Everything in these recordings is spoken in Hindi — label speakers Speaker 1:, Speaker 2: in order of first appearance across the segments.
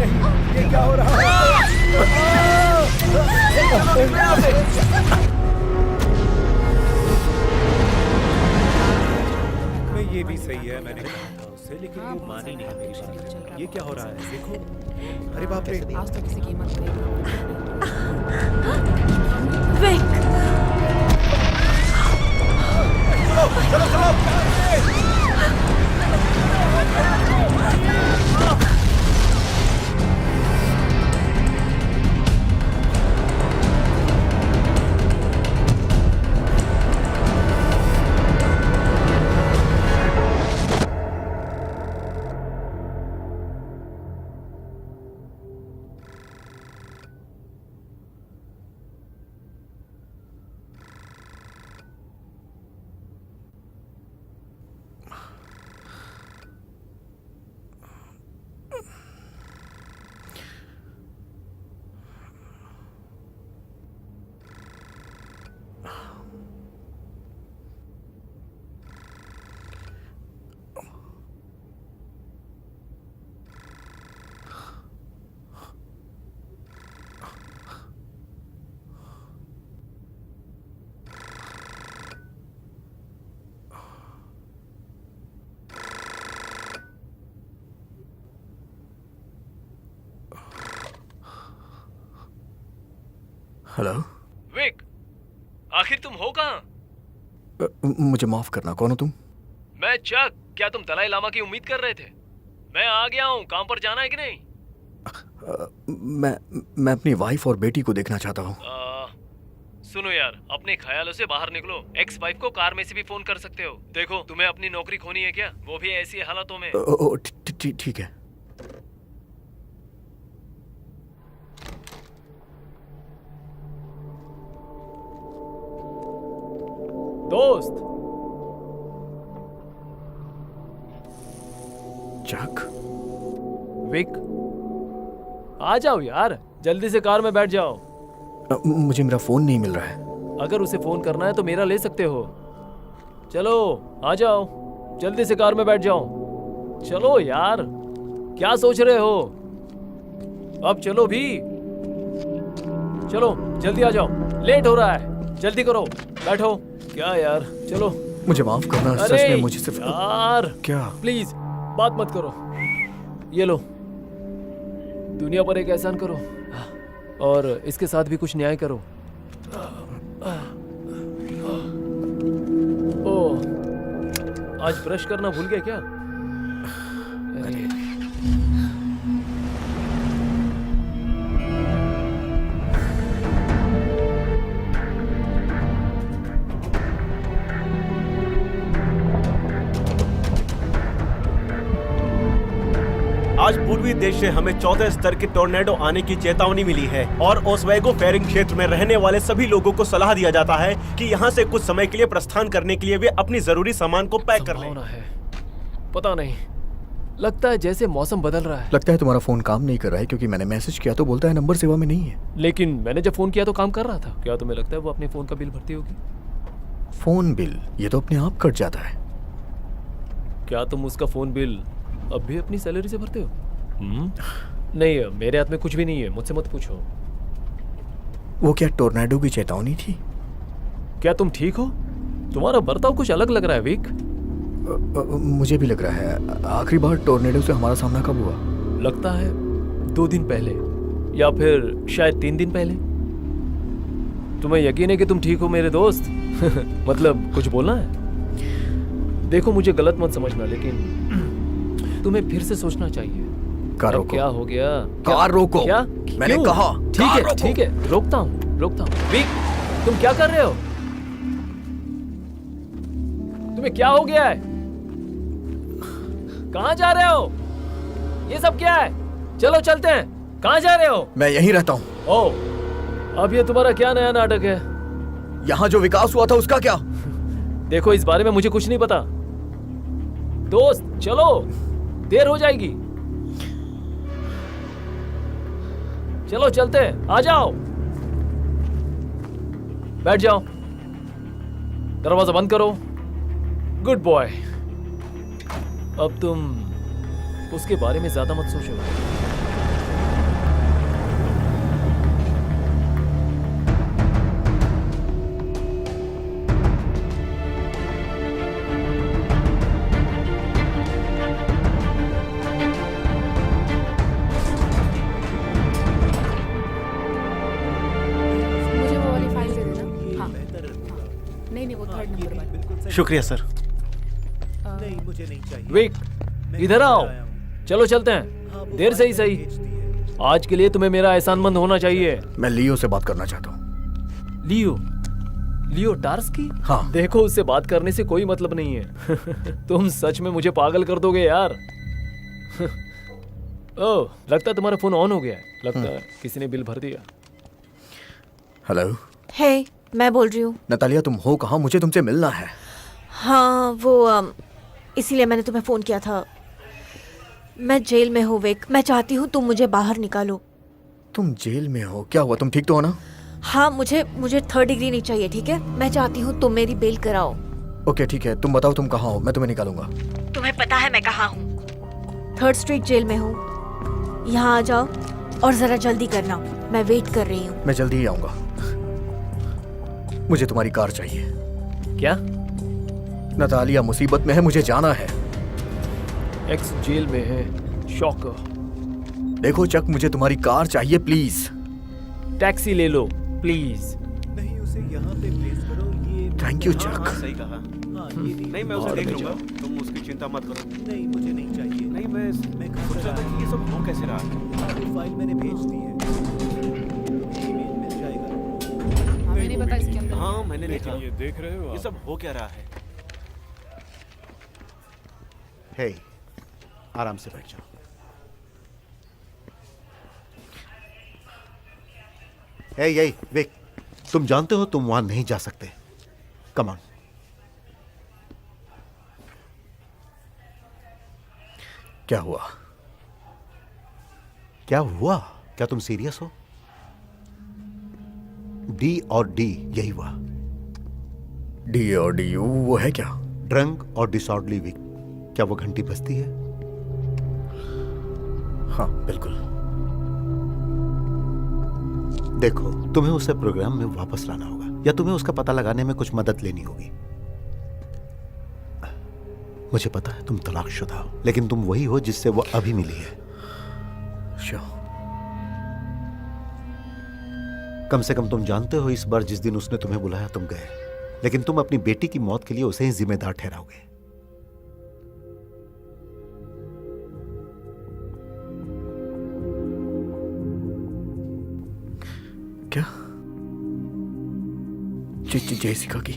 Speaker 1: नहीं, ये क्या हो रहा है? ये भी सही है, मैंने कहा था उससे, लेकिन ये मान ही नहीं मेरी बात। ये क्या हो रहा है? देखो, अरे बाप रे।
Speaker 2: आज तो किसी कीमत पे
Speaker 3: विक,
Speaker 1: चलो चलो चलो।
Speaker 4: हेलो
Speaker 5: विक, आखिर तुम हो कहाँ?
Speaker 4: मुझे माफ करना, कौन हो तुम?
Speaker 5: मैं चक। क्या तुम दलाई लामा की उम्मीद कर रहे थे? मैं आ गया हूँ। काम पर जाना है कि नहीं?
Speaker 4: मैं अपनी वाइफ और बेटी को देखना चाहता हूँ।
Speaker 5: सुनो यार, अपने ख्यालों से बाहर निकलो। एक्स वाइफ को कार में से भी फोन कर सकते हो। देखो, तुम्हें अपनी नौकरी खोनी है क्या? वो भी ऐसी हालातों में।
Speaker 4: ठीक है।
Speaker 5: दोस्त,
Speaker 4: चक,
Speaker 5: विक, आ जाओ यार, जल्दी से कार में बैठ जाओ।
Speaker 4: मुझे मेरा फोन नहीं मिल रहा है।
Speaker 5: अगर उसे फोन करना है तो मेरा ले सकते हो। चलो आ जाओ, जल्दी से कार में बैठ जाओ। चलो यार, क्या सोच रहे हो? अब चलो भी, चलो जल्दी आ जाओ, लेट हो रहा है। जल्दी करो, बैठो। क्या यार, चलो।
Speaker 4: मुझे माफ करना, सच में मुझे सिर्फ
Speaker 5: यार
Speaker 4: क्या?
Speaker 5: प्लीज बात मत करो। ये लो, दुनिया पर एक एहसान करो और इसके साथ भी कुछ न्याय करो। ओह, आज ब्रश करना भूल गए क्या? अरे
Speaker 6: आज पूर्वी देश से हमें चौथे स्तर के टोर्नेडो आने की चेतावनी मिली है और ओस्वेगो फेरिंग क्षेत्र में रहने वाले सभी लोगों को सलाह दिया जाता है कि यहाँ से कुछ समय के लिए प्रस्थान करने के लिए वे अपनी जरूरी सामान को पैक कर लें।
Speaker 5: है। पता नहीं, लगता है जैसे मौसम बदल रहा है।
Speaker 4: लगता है तुम्हारा फोन काम नहीं कर रहा है, क्योंकि मैंने मैसेज किया तो बोलता है नंबर सेवा में नहीं है।
Speaker 5: लेकिन मैंने जब फोन किया तो काम कर रहा था। क्या तुम्हें लगता है वो अपने फोन का बिल भरती होगी?
Speaker 4: फोन बिल ये तो अपने आप कट जाता है।
Speaker 5: क्या तुम उसका फोन बिल अब भी अपनी सैलरी से भरते हो? नहीं, मेरे हाथ में कुछ भी नहीं है, मुझसे मत पूछो।
Speaker 4: वो क्या टोर्नेडो की चेतावनी थी?
Speaker 5: क्या तुम ठीक हो? तुम्हारा बर्ताव कुछ अलग लग रहा है विक।
Speaker 4: मुझे भी लग रहा है। आखिरी बार टोर्नेडो से हमारा सामना कब हुआ?
Speaker 5: लगता है 2 दिन पहले, या फिर शायद 3 दिन पहले। तुम्हें यकीन है कि तुम ठीक हो मेरे दोस्त? मतलब कुछ बोलना है? देखो, मुझे गलत मत समझना, लेकिन तुम्हें फिर से सोचना चाहिए।
Speaker 4: कार रोको।
Speaker 5: क्या हो गया?
Speaker 4: कार रोको।
Speaker 5: क्या?
Speaker 4: मैंने
Speaker 5: क्यों?
Speaker 4: कहा
Speaker 5: ठीक है, रोकता हूँ। विक, तुम क्या कर रहे हो? तुम्हें क्या हो गया है? कहाँ जा रहे हो? ये सब क्या है? चलो चलते हैं। कहाँ जा रहे हो?
Speaker 4: मैं यहीं रहता हूँ।
Speaker 5: ओह, अब ये तुम्हारा क्या नया नाटक है?
Speaker 4: यहाँ जो विकास हुआ था उसका क्या?
Speaker 5: देखो, इस बारे में मुझे कुछ नहीं पता। दोस्त चलो, देर हो जाएगी। चलो चलते हैं, आ जाओ। बैठ जाओ, दरवाजा बंद करो। Good boy. अब तुम उसके बारे में ज्यादा मत सोचो।
Speaker 6: शुक्रिया सर।
Speaker 1: नहीं मुझे नहीं चाहिए।
Speaker 5: विक,
Speaker 1: मैं
Speaker 5: इधर
Speaker 1: घर
Speaker 5: आओ,
Speaker 1: आया हूँ।
Speaker 5: चलो चलते
Speaker 1: हाँ,
Speaker 5: हैं।
Speaker 1: वो
Speaker 5: देर से ही
Speaker 1: फाइल
Speaker 5: सही।
Speaker 1: भेज दी है।
Speaker 5: आज के लिए तुम्हें मेरा एहसानमंद होना चाहिए।
Speaker 4: मैं लियो से बात करना चाहता हूँ।
Speaker 5: लियो? लियो टार्स्की?
Speaker 4: हाँ।
Speaker 5: देखो, उससे बात करने से कोई मतलब नहीं है। तुम सच में मुझे पागल कर दोगे यार। ओह, लगता है तुम्हारा फोन ऑन हो गया है। लगता है किसी ने बिल भर दिया।
Speaker 4: हेलो
Speaker 2: हे, मैं बोल रही हूँ।
Speaker 4: नतालिया, तुम हो कहाँ? मुझे तुमसे मिलना है।
Speaker 2: हाँ, वो इसीलिए मैंने तुम्हें फ़ोन किया था। मैं जेल में हूँ विक। मैं चाहती हूँ तुम मुझे बाहर निकालो।
Speaker 4: तुम जेल में हो? क्या हुआ? तुम ठीक तो हो ना?
Speaker 2: हाँ, मुझे 3rd डिग्री नहीं चाहिए, ठीक है? मैं चाहती हूँ तुम मेरी बेल कराओ।
Speaker 4: ओके ठीक है, तुम बताओ तुम कहाँ हो, मैं तुम्हें निकालूंगा।
Speaker 2: तुम्हें पता है मैं कहाँ हूँ? 3rd स्ट्रीट जेल में हूँ। यहाँ आ जाओ और ज़रा जल्दी करना, मैं वेट कर रही हूँ।
Speaker 4: मैं जल्दी ही आऊंगा। मुझे तुम्हारी कार चाहिए।
Speaker 5: क्या?
Speaker 4: नतालिया मुसीबत में है, मुझे जाना है।
Speaker 5: एक्स जेल में है। शॉकर।
Speaker 4: देखो चक, मुझे तुम्हारी कार चाहिए प्लीज।
Speaker 5: टैक्सी ले लो प्लीज।
Speaker 1: नहीं उसे यहाँ पे प्लेस करो। ये
Speaker 4: थैंक यू
Speaker 6: हाँ,
Speaker 4: चक।
Speaker 6: हाँ, सही कहा।
Speaker 1: हाँ, ये भी।
Speaker 6: नहीं, मैं उसे
Speaker 5: और
Speaker 6: देख
Speaker 5: भेजो।
Speaker 6: लूंगा, तुम उसकी चिंता मत करो।
Speaker 1: नहीं मुझे नहीं चाहिए।
Speaker 6: नहीं, मैं
Speaker 1: घर
Speaker 6: सोच रहा था कि ये सब हो कैसे रहा।
Speaker 1: आपकी फाइल मैंने भेज दी है। ईमेल मिल जाएगा।
Speaker 3: हमें नहीं पता इसके अंदर।
Speaker 6: हाँ, मैंने देखा।
Speaker 1: ये देख रहे हो
Speaker 6: ये सब हो क्या रहा है?
Speaker 7: हे, आराम से बैठ जाओ। हे, विक, तुम जानते हो तुम वहां नहीं जा सकते। Come on.
Speaker 4: क्या हुआ?
Speaker 7: क्या हुआ? क्या तुम सीरियस हो? डी और डी यही हुआ।
Speaker 4: डी और डी यू वो है क्या?
Speaker 7: ड्रंक और डिसऑर्डरली वीक। क्या वो घंटी बजती है?
Speaker 4: हाँ बिल्कुल।
Speaker 7: देखो, तुम्हें उसे प्रोग्राम में वापस लाना होगा या तुम्हें उसका पता लगाने में कुछ मदद लेनी होगी। मुझे पता है तुम तलाकशुदा हो, लेकिन तुम वही हो जिससे वो अभी मिली है।
Speaker 4: श्योर।
Speaker 7: कम से कम तुम जानते हो इस बार जिस दिन उसने तुम्हें बुलाया तुम गए, लेकिन तुम अपनी बेटी की मौत के लिए उसे ही जिम्मेदार ठहराओगे।
Speaker 4: क्या? जेसिका की?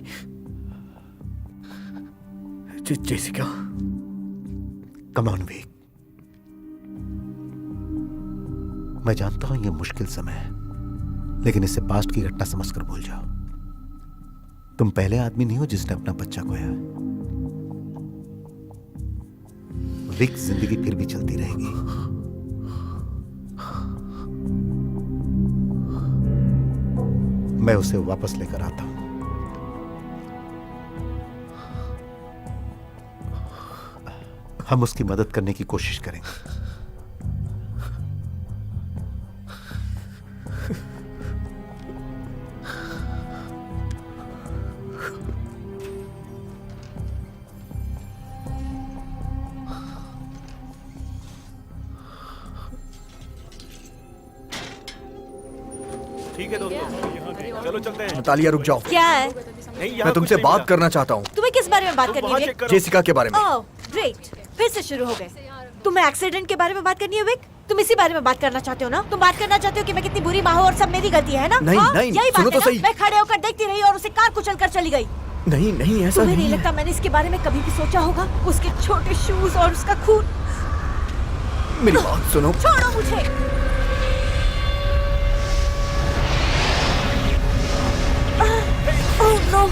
Speaker 4: जेसिका?
Speaker 7: Come on Vic. मैं जानता हूं ये मुश्किल समय है, लेकिन इससे पास्ट की घटना समझकर भूल जाओ। तुम पहले आदमी नहीं हो जिसने अपना बच्चा खोया। विक, जिंदगी फिर भी चलती रहेगी। मैं उसे वापस लेकर आता हूं। हम उसकी मदद करने की कोशिश करेंगे।
Speaker 6: ठीक है दोस्तों, चलो चलते हैं।
Speaker 4: नतालिया रुक जाओ।
Speaker 2: क्या है?
Speaker 6: नहीं, यहाँ
Speaker 4: मैं तुमसे
Speaker 6: कुछ नहीं
Speaker 4: बात
Speaker 6: मिला।
Speaker 4: करना चाहता हूँ।
Speaker 2: तुम्हें किस बारे में बात
Speaker 6: तुम
Speaker 2: करनी
Speaker 6: वहाँ
Speaker 2: है
Speaker 6: चेक
Speaker 2: विक?
Speaker 6: करो।
Speaker 4: जेसिका के बारे में।
Speaker 2: ओह ग्रेट, फिर से शुरू हो गए। तुम्हें एक्सीडेंट के बारे में बात करनी है विक? तुम इसी बारे में बात करना चाहते हो ना? तुम बात करना चाहते हो कि मैं कितनी बुरी माँ हूँ और सब मेरी गलती है ना?
Speaker 4: नहीं,
Speaker 2: हाँ?
Speaker 4: नहीं,
Speaker 2: यही
Speaker 4: सुनो
Speaker 2: बात है
Speaker 4: तो
Speaker 2: ना?
Speaker 4: सही।
Speaker 2: मैं खड़े होकर देखती रही और उसे कार कुचल कर चली गई।
Speaker 4: नहीं नहीं, ऐसा
Speaker 2: तुम्हें
Speaker 4: नहीं
Speaker 2: नहीं
Speaker 4: है।
Speaker 2: लगता मैंने इसके बारे में कभी भी सोचा होगा? उसके छोटे शूज और उसका खून।
Speaker 4: मेरी बात सुनो।
Speaker 2: छोड़ो मुझे। ओह नो,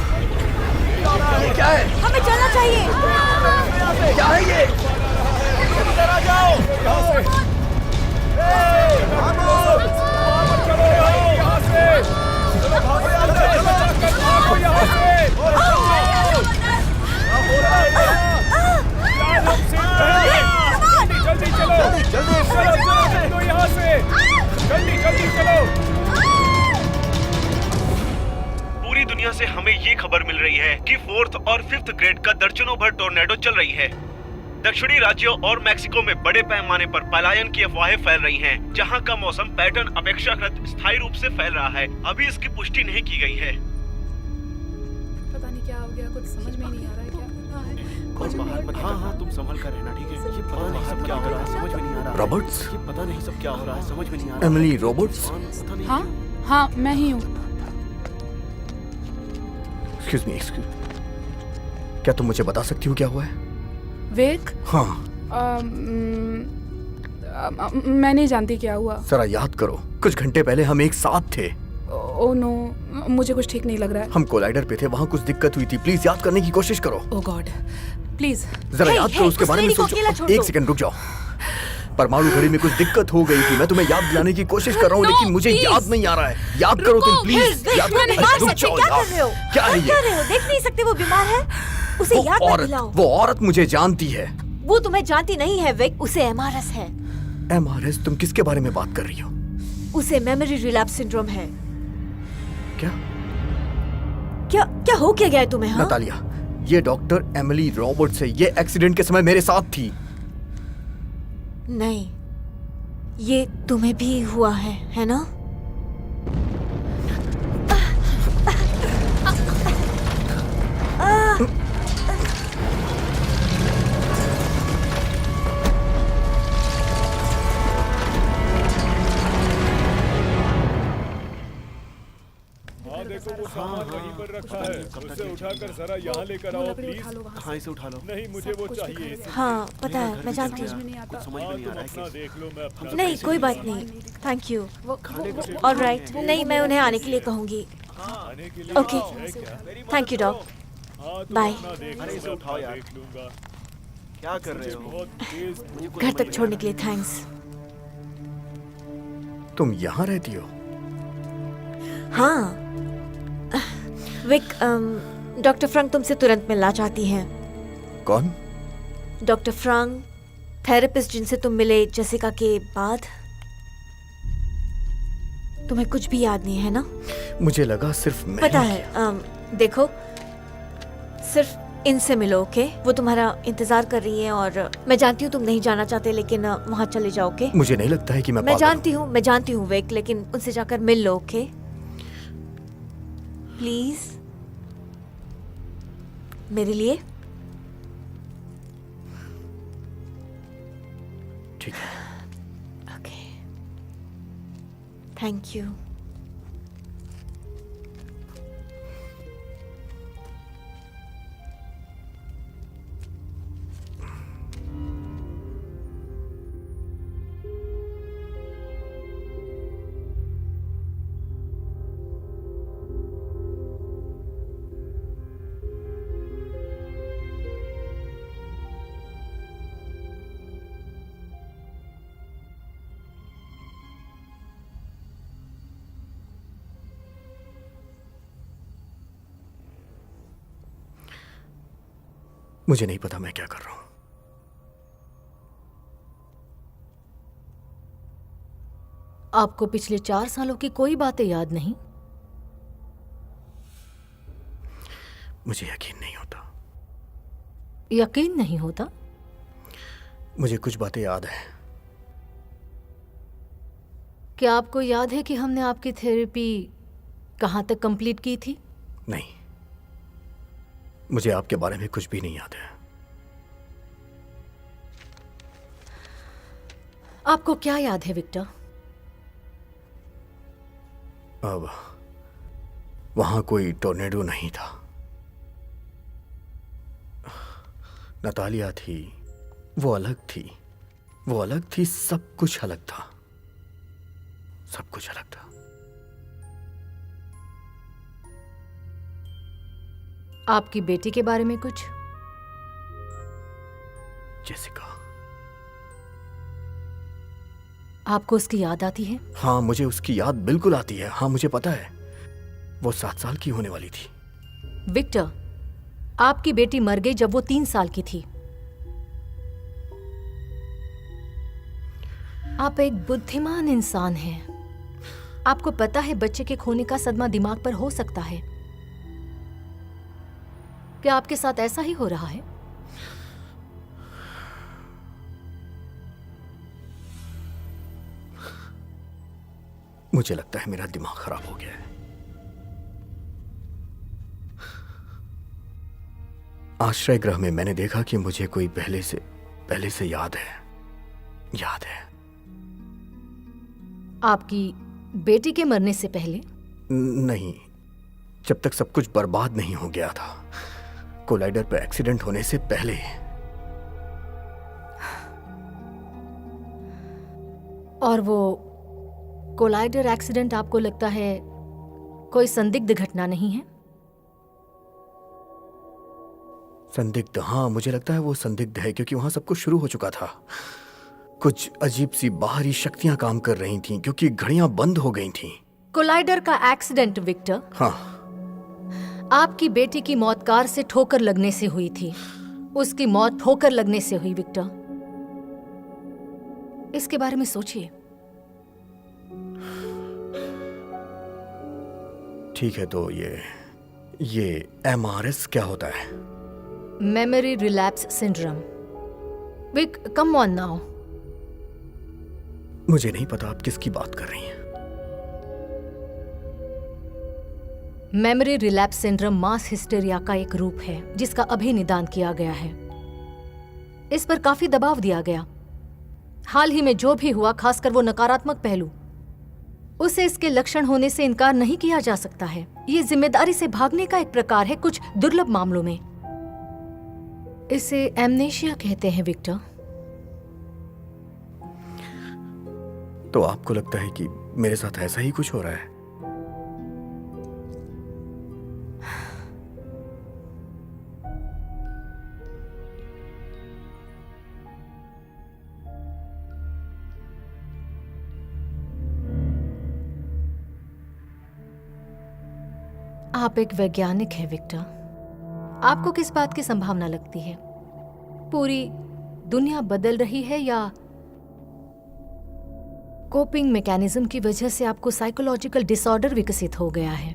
Speaker 4: ये क्या है?
Speaker 2: हमें चलना चाहिए।
Speaker 4: क्या है ये?
Speaker 6: पूरी दुनिया से हमें ये खबर मिल रही है कि 4th और 5th ग्रेड का दर्जनों भर टोर्नेडो चल रही है। दक्षिणी राज्यों और मैक्सिको में बड़े पैमाने पर पलायन की अफवाहें फैल रही हैं, जहां का मौसम पैटर्न अपेक्षाकृत स्थायी रूप से फैल रहा है। अभी इसकी पुष्टि नहीं की गई है।
Speaker 3: पता नहीं क्या हो गया कुछ समझ में नहीं आ रहा है क्या कर रहा है।
Speaker 6: और बाहर मत, हाँ हाँ तुम संभल कर रहना, ठीक है? ये पता नहीं सब क्या हो रहा है, समझ में नहीं आ रहा।
Speaker 4: रॉबर्ट्स?
Speaker 6: ये पता नहीं सब क्या हो रहा है, समझ में नहीं आ रहा।
Speaker 4: Emily Roberts?
Speaker 6: पता नहीं।
Speaker 3: हाँ हाँ मैं ही हूँ।
Speaker 4: एक्सक्यूज मी, एक्सक्यूज, क्या तुम मुझे बता सकती हो क्या हुआ है?
Speaker 3: विक
Speaker 4: हाँ,
Speaker 3: मैं नहीं जानती क्या हुआ।
Speaker 4: जरा याद करो, कुछ घंटे पहले हम एक साथ थे।
Speaker 3: ओ नो, मुझे कुछ ठीक नहीं लग रहा है।
Speaker 4: हम कोलाइडर पे थे, वहाँ कुछ दिक्कत हुई थी। प्लीज याद करने की कोशिश करो।
Speaker 3: ओ गॉड प्लीज।
Speaker 4: जरा
Speaker 2: Hey,
Speaker 4: याद
Speaker 2: hey,
Speaker 4: करो, उसके
Speaker 2: उस
Speaker 4: बारे में
Speaker 2: lady को
Speaker 4: सोचो।
Speaker 2: अकेला छोड़
Speaker 4: एक
Speaker 2: दो।
Speaker 4: सेकंड रुक जाओ। परमाणु घड़ी में कुछ दिक्कत हो गई थी, मैं तुम्हें याद दिलाने की कोशिश कर रहा हूँ,
Speaker 3: No,
Speaker 4: लेकिन मुझे
Speaker 3: please.
Speaker 4: याद नहीं आ रहा है। याद करो तुम प्लीज, याद
Speaker 2: मैं
Speaker 4: करो।
Speaker 2: मार
Speaker 4: रुक
Speaker 2: सकते,
Speaker 4: जाओ
Speaker 2: क्या
Speaker 4: यार।
Speaker 2: कर रहे हो?
Speaker 4: क्या है
Speaker 2: कर
Speaker 4: ये?
Speaker 2: रहे हो? देख नहीं सकते वो बीमार है? उसे याद मत दिलाओ।
Speaker 4: वो औरत मुझे जानती है।
Speaker 2: वो तुम्हें जानती नहीं है विक, उसे एमआरएस है।
Speaker 4: एमआरएस? तुम किसके बारे में बात कर रही हो?
Speaker 2: उसे मेमोरी रिलैप्स सिंड्रोम है।
Speaker 4: क्या?
Speaker 2: क्या क्या हो क्या गया है तुम्हें? हाँ?
Speaker 4: नतालिया, ये डॉक्टर एमिली रॉबर्ट्स है। ये एक्सीडेंट के समय मेरे साथ थी।
Speaker 2: नहीं, ये तुम्हें भी हुआ है ना?
Speaker 1: हाँ देखो वो सामान वहीं पर रखा है, उसे उठाकर जरा यहाँ लेकर आओ
Speaker 3: लकड़ी
Speaker 1: प्लीज।
Speaker 3: उठा लो वहाँ
Speaker 6: हाँ इसे उठा लो।
Speaker 1: नहीं मुझे वो
Speaker 3: कुछ
Speaker 1: चाहिए।
Speaker 3: दिखाई दे
Speaker 2: हाँ पता है, मैं जानती
Speaker 3: समझ
Speaker 2: हूँ।
Speaker 3: में नहीं आता।
Speaker 6: समझ में
Speaker 1: हाँ
Speaker 6: नहीं आ
Speaker 1: तुम
Speaker 6: रहा है
Speaker 1: अपना
Speaker 6: कि
Speaker 1: देख लो, मैं अपना
Speaker 2: नहीं कोई बात नहीं, थैंक यू। ऑलराइट, नहीं मैं उन्हें आने के लिए कहूंगी।
Speaker 1: आने के लिए
Speaker 2: ओके,
Speaker 1: है क्या?
Speaker 2: Thank you dog.
Speaker 1: हाँ तुम
Speaker 2: बाय।
Speaker 1: अपना देख
Speaker 6: अरे
Speaker 1: लो,
Speaker 6: इसे
Speaker 1: मैं
Speaker 6: उठाओ
Speaker 1: अपना
Speaker 6: यार।
Speaker 1: देख लूंगा।
Speaker 6: क्या कर रहे हो?
Speaker 1: बहुत तेज
Speaker 6: मुझे कुछ
Speaker 2: घर
Speaker 6: समझ
Speaker 2: तक
Speaker 6: नहीं
Speaker 2: छोड़ने
Speaker 6: आ
Speaker 2: के लिए थैंक्स।
Speaker 4: तुम यहाँ रहती हो?
Speaker 2: हाँ विक, डॉक्टर फ्रंक तुमसे तुरंत मिलना चाहती हैं।
Speaker 4: कौन?
Speaker 2: डॉक्टर फ्रंक, थेरेपिस्ट जिनसे तुम मिले जेसिका के बाद। तुम्हें कुछ भी याद नहीं है ना?
Speaker 4: मुझे लगा सिर्फ मैं
Speaker 2: पता
Speaker 4: ही-
Speaker 2: है, देखो सिर्फ इनसे मिलो, ओके? वो तुम्हारा इंतजार कर रही हैं और मैं जानती हूँ तुम नहीं जाना चाहते, लेकिन वहाँ चले जाओ, ओके?
Speaker 4: मुझे नहीं लगता है कि मैं
Speaker 2: मैं
Speaker 4: पागल
Speaker 2: जानती हूँ विक, लेकिन उनसे जाकर मिल लो, ओके? प्लीज मेरे लिए।
Speaker 4: हूँ। ठीक है।
Speaker 2: Okay, thank you.
Speaker 4: मुझे नहीं पता मैं क्या कर रहा हूँ।
Speaker 8: आपको पिछले 4 सालों की कोई बातें याद नहीं?
Speaker 4: मुझे यकीन नहीं होता।
Speaker 8: यकीन नहीं होता?
Speaker 4: मुझे कुछ बातें याद है।
Speaker 8: क्या आपको याद है कि हमने आपकी थेरेपी कहाँ तक कंप्लीट की थी?
Speaker 4: नहीं, मुझे आपके बारे में कुछ भी नहीं याद है।
Speaker 8: आपको क्या याद है विक्टर?
Speaker 4: अब वहां कोई टोर्नेडो नहीं था। नतालिया थी, वो अलग थी, वो अलग थी, सब कुछ अलग था, सब कुछ अलग था।
Speaker 8: आपकी बेटी के बारे में कुछ?
Speaker 4: जेसिका।
Speaker 8: आपको उसकी याद आती है?
Speaker 4: हाँ, मुझे उसकी याद बिल्कुल आती है। हाँ, मुझे पता है, वो 7 साल की होने वाली थी।
Speaker 8: विक्टर, आपकी बेटी मर गई जब वो 3 साल की थी। आप एक बुद्धिमान इंसान हैं। आपको पता है बच्चे के खोने का सदमा दिमाग पर हो सकता है। क्या आपके साथ ऐसा ही हो रहा है?
Speaker 4: मुझे लगता है मेरा दिमाग खराब हो गया है। आश्रय गृह में मैंने देखा कि मुझे कोई पहले से याद है।
Speaker 8: आपकी बेटी के मरने से पहले?
Speaker 4: नहीं, जब तक सब कुछ बर्बाद नहीं हो गया था, कोलाइडर पे एक्सीडेंट होने से पहले।
Speaker 8: और वो कोलाइडर एक्सीडेंट आपको लगता है कोई संदिग्ध घटना नहीं है?
Speaker 4: संदिग्ध? हाँ, मुझे लगता है वो संदिग्ध है, क्योंकि वहां सब कुछ शुरू हो चुका था। कुछ अजीब सी बाहरी शक्तियां काम कर रही थीं, क्योंकि घड़ियां बंद हो गई थीं।
Speaker 8: कोलाइडर का एक्सीडेंट विक्टर,
Speaker 4: हाँ,
Speaker 8: आपकी बेटी की मौत कार से ठोकर लगने से हुई थी। उसकी मौत ठोकर लगने से हुई विक्टर। इसके बारे में सोचिए।
Speaker 4: ठीक है, तो ये MRS क्या होता है?
Speaker 8: Memory relapse syndrome. Vic, come on now.
Speaker 4: मुझे नहीं पता आप किसकी बात कर रही हैं।
Speaker 8: Memory relapse syndrome mass hysteria का एक रूप है जिसका अभी निदान किया गया है। इस पर काफी दबाव दिया गया। हाल ही में जो भी हुआ, खासकर वो नकारात्मक पहलू, उसे इसके लक्षण होने से इनकार नहीं किया जा सकता है। ये जिम्मेदारी से भागने का एक प्रकार है कुछ दुर्लभ मामलों में। इसे एमनेशिया कहते हैं विक्टर।
Speaker 4: तो आपको लगता है कि मेरे साथ ऐसा ही कुछ हो रहा है?
Speaker 8: आप एक वैज्ञानिक हैं विक्टर। आपको किस बात की संभावना लगती है? पूरी दुनिया बदल रही है या कोपिंग मैकेनिज्म की वजह से आपको साइकोलॉजिकल डिसऑर्डर विकसित हो गया है?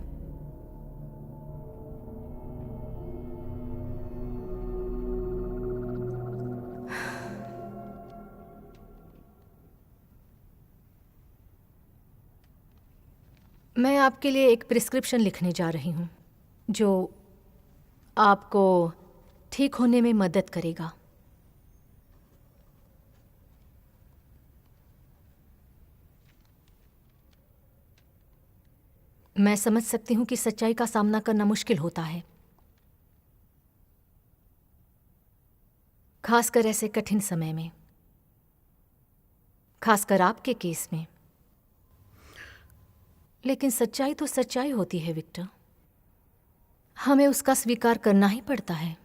Speaker 8: मैं आपके लिए एक प्रिस्क्रिप्शन लिखने जा रही हूं जो आपको ठीक होने में मदद करेगा। मैं समझ सकती हूं कि सच्चाई का सामना करना मुश्किल होता है, खासकर ऐसे कठिन समय में, खासकर आपके केस में। लेकिन सच्चाई तो सच्चाई होती है विक्टर। हमें उसका स्वीकार करना ही पड़ता है।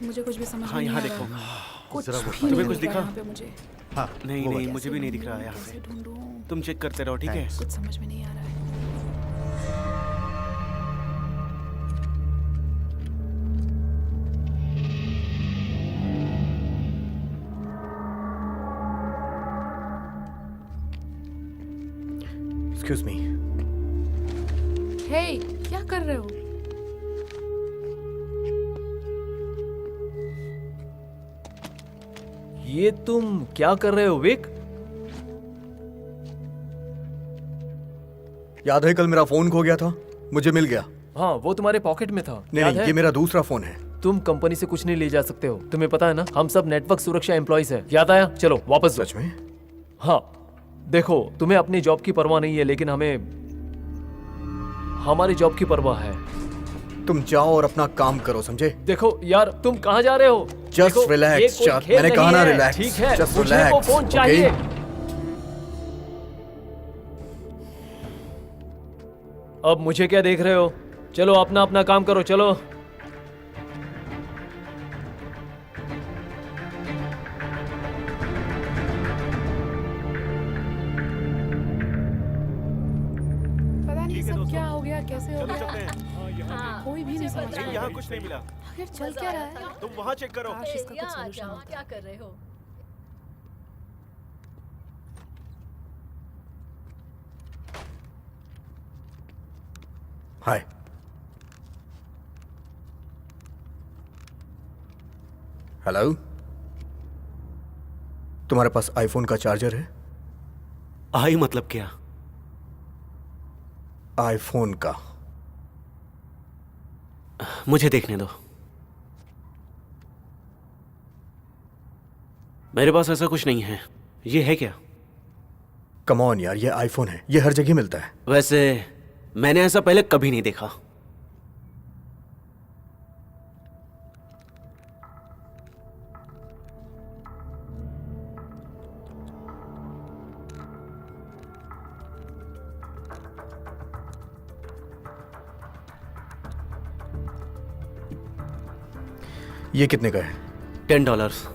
Speaker 3: मुझे कुछ भी समझ
Speaker 6: हाँ,
Speaker 3: में
Speaker 6: यहाँ
Speaker 3: नहीं आ
Speaker 6: देखो।
Speaker 3: रहा है। कुछ
Speaker 7: जरा वो
Speaker 3: भी
Speaker 6: तुम्हें
Speaker 3: नहीं
Speaker 6: कुछ
Speaker 3: दिख रहा
Speaker 6: दिखा?
Speaker 3: यहाँ पे मुझे।
Speaker 7: हाँ,
Speaker 6: नहीं
Speaker 7: वो
Speaker 6: नहीं,
Speaker 7: वाला।
Speaker 6: मुझे भी नहीं दिख रहा है यहाँ
Speaker 3: कैसे
Speaker 6: पे।
Speaker 3: ढूंढूं?
Speaker 6: तुम चेक करते रहो, ठीक है?
Speaker 3: कुछ समझ में नहीं आ रहा है।
Speaker 4: Excuse me.
Speaker 3: हे, क्या कर रहे हो?
Speaker 5: ये तुम क्या कर रहे हो विक?
Speaker 4: याद है कल मेरा फोन खो गया था, मुझे मिल गया।
Speaker 5: हाँ, वो तुम्हारे पॉकेट में था।
Speaker 4: नहीं
Speaker 5: याद
Speaker 4: नहीं,
Speaker 5: है?
Speaker 4: ये मेरा दूसरा फोन है।
Speaker 5: तुम कंपनी से कुछ नहीं ले जा सकते हो, तुम्हें पता है ना, हम सब नेटवर्क सुरक्षा एम्प्लॉइज हैं। याद आया? चलो वापस दो।
Speaker 4: सच में?
Speaker 5: हाँ, देखो तुम्हें अपनी जॉब की परवाह नहीं है, लेकिन हमें हमारी जॉब की परवाह है।
Speaker 4: तुम जाओ और अपना काम करो, समझे?
Speaker 5: देखो यार, तुम कहाँ जा रहे हो?
Speaker 4: Just
Speaker 5: देखो,
Speaker 4: relax,
Speaker 5: ये कोई
Speaker 4: Chuck.
Speaker 5: खेल
Speaker 4: मैंने
Speaker 5: नहीं
Speaker 4: कहा ना
Speaker 5: है,
Speaker 4: relax.
Speaker 5: ठीक है,
Speaker 4: Just
Speaker 5: मुझे वो
Speaker 4: relax,
Speaker 5: फोन
Speaker 4: okay?
Speaker 5: चाहिए। अब मुझे क्या देख रहे हो? चलो अपना अपना काम करो, चलो।
Speaker 3: पता नहीं सब क्या हो गया, कैसे हो
Speaker 6: चलो
Speaker 3: गया,
Speaker 6: चलते हैं।
Speaker 3: कोई भी नहीं समझ
Speaker 6: नहीं,
Speaker 3: रहा।
Speaker 6: यहाँ कुछ नहीं मिला।
Speaker 3: आखिर चल क्या रहा है?
Speaker 6: तुम वहाँ चेक करो।
Speaker 3: काश इसका कुछ सॉल्यूशन होता।
Speaker 8: क्या कर रहे हो?
Speaker 4: हाय। हेलो, तुम्हारे पास आईफोन का चार्जर है?
Speaker 6: आई मतलब क्या?
Speaker 4: आईफोन का।
Speaker 6: मुझे देखने दो। मेरे पास ऐसा कुछ नहीं है। ये है क्या?
Speaker 4: कम ऑन यार, ये आईफोन है, ये हर जगह मिलता है।
Speaker 6: वैसे मैंने ऐसा पहले कभी नहीं देखा।
Speaker 4: ये कितने का है?
Speaker 6: $10।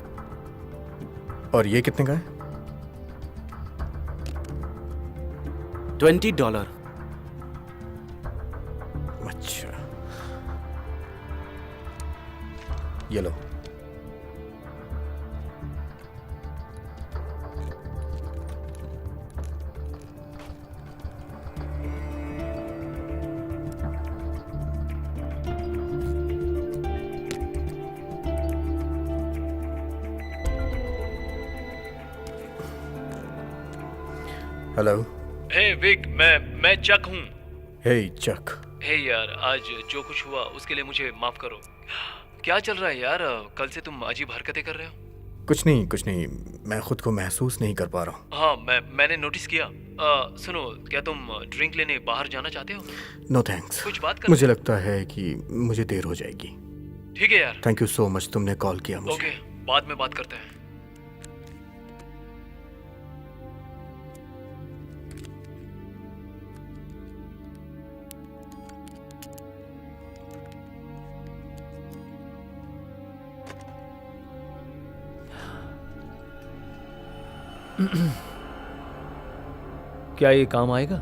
Speaker 4: और ये कितने का है?
Speaker 6: $20।
Speaker 4: अच्छा, ये लो। हेलो।
Speaker 5: हे विक, मैं चक हूँ।
Speaker 4: हे चक।
Speaker 5: हे यार, आज जो कुछ हुआ उसके लिए मुझे माफ करो। क्या चल रहा है यार? कल से तुम अजीब हरकतें कर रहे हो।
Speaker 4: कुछ नहीं, मैं खुद को महसूस नहीं कर पा रहा हूँ।
Speaker 5: हाँ, मैंने नोटिस किया। सुनो, क्या तुम ड्रिंक लेने बाहर जाना चाहते हो?
Speaker 4: No thanks.
Speaker 5: कुछ बात कर।
Speaker 4: मुझे लगता है कि मुझे देर हो जाएगी।
Speaker 5: ठीक है यार।
Speaker 4: थैंक यू सो मच, तुमने कॉल किया मुझे।
Speaker 5: ओके, बाद में बात करते हैं। क्या ये काम आएगा?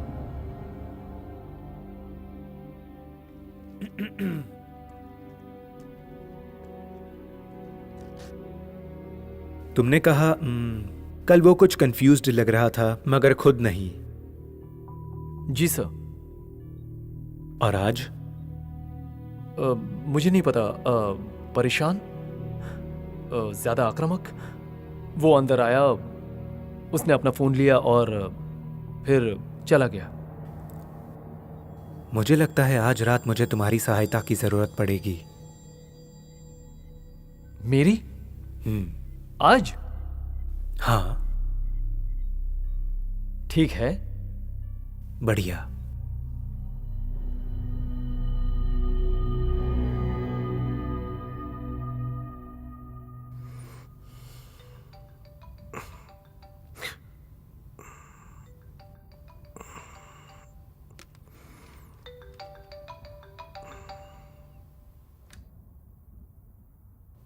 Speaker 1: तुमने कहा कल वो कुछ कंफ्यूज्ड लग रहा था, मगर खुद नहीं।
Speaker 5: जी सर।
Speaker 1: और आज?
Speaker 5: मुझे नहीं पता। परेशान, ज्यादा आक्रामक। वो अंदर आया, उसने अपना फोन लिया और फिर चला गया।
Speaker 1: मुझे लगता है आज रात मुझे तुम्हारी सहायता की जरूरत पड़ेगी।
Speaker 5: मेरी? आज?
Speaker 1: हाँ।
Speaker 5: ठीक है।
Speaker 1: बढ़िया।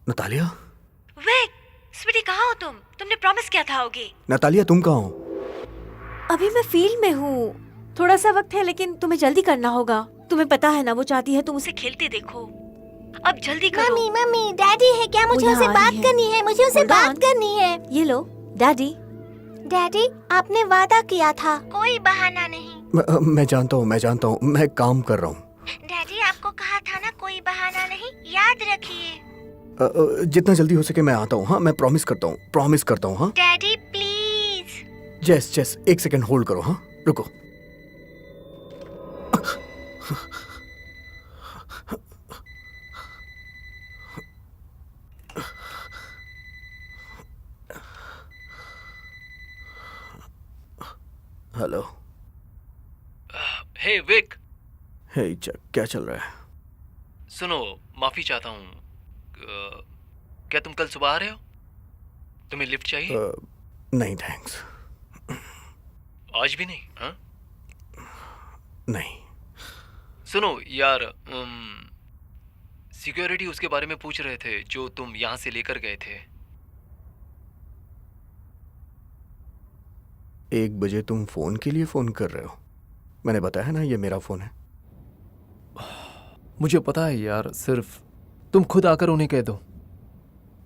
Speaker 4: नतालिया?
Speaker 2: विक, स्वीटी कहाँ हो तुम? तुमने प्रॉमिस किया था आओगी।
Speaker 4: नतालिया, तुम कहाँ हो?
Speaker 2: अभी मैं फील्ड में हूँ। थोड़ा सा वक्त है, लेकिन तुम्हें जल्दी करना होगा। तुम्हें पता है ना, वो चाहती है तुम उसे खेलते देखो। अब जल्दी करो।
Speaker 9: मम्मी, डैडी है क्या? मुझे उससे बात करनी है। मुझे उससे बात करनी है।
Speaker 2: ये लो, डैडी।
Speaker 9: डैडी, आपने वादा किया था, कोई बहाना नहीं।
Speaker 4: मैं जानता हूँ, मैं काम कर रहा हूँ।
Speaker 9: डैडी आपको कहा था ना कोई बहाना नहीं, याद रखिए।
Speaker 4: जितना जल्दी हो सके मैं आता हूँ। हाँ, मैं प्रॉमिस करता हूँ। हाँ
Speaker 9: डैडी प्लीज।
Speaker 4: जेस, एक सेकंड होल्ड करो। हाँ रुको। हेलो।
Speaker 5: हे विक।
Speaker 4: हे चक, क्या चल रहा है?
Speaker 5: सुनो, माफी चाहता हूँ। क्या तुम कल सुबह आ रहे हो? तुम्हें लिफ्ट चाहिए?
Speaker 4: नहीं थैंक्स।
Speaker 5: आज भी नहीं? हाँ?
Speaker 4: नहीं।
Speaker 5: सुनो यार, सिक्योरिटी उसके बारे में पूछ रहे थे जो तुम यहाँ से लेकर गए थे।
Speaker 4: 1 बजे तुम फोन के लिए फोन कर रहे हो? मैंने बताया ना ये मेरा फोन है।
Speaker 5: मुझे पता है यार, सिर्फ तुम खुद आकर उन्हें कह दो।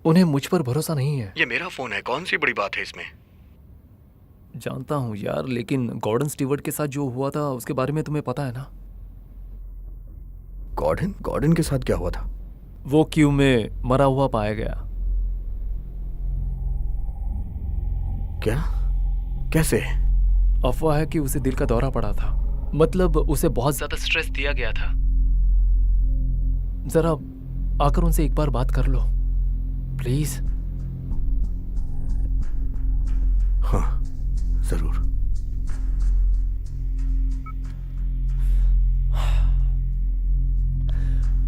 Speaker 5: उन्हें मुझ पर भरोसा नहीं है।
Speaker 4: ये मेरा फोन है, कौन सी बड़ी बात है इसमें?
Speaker 5: जानता हूँ यार, लेकिन गॉर्डन स्टीवर्ट के साथ जो हुआ था उसके बारे में तुम्हें पता है ना?
Speaker 4: गॉर्डन के साथ क्या हुआ था?
Speaker 5: वो क्यू में मरा हुआ पाया गया।
Speaker 4: क्या? कैसे?
Speaker 5: अफवाह है कि उसे दिल का दौरा पड़ा था। मतलब उसे बहुत ज्यादा स्ट्रेस दिया गया था। जरा आकर उनसे एक बार बात कर लो प्लीज।
Speaker 4: हाँ जरूर।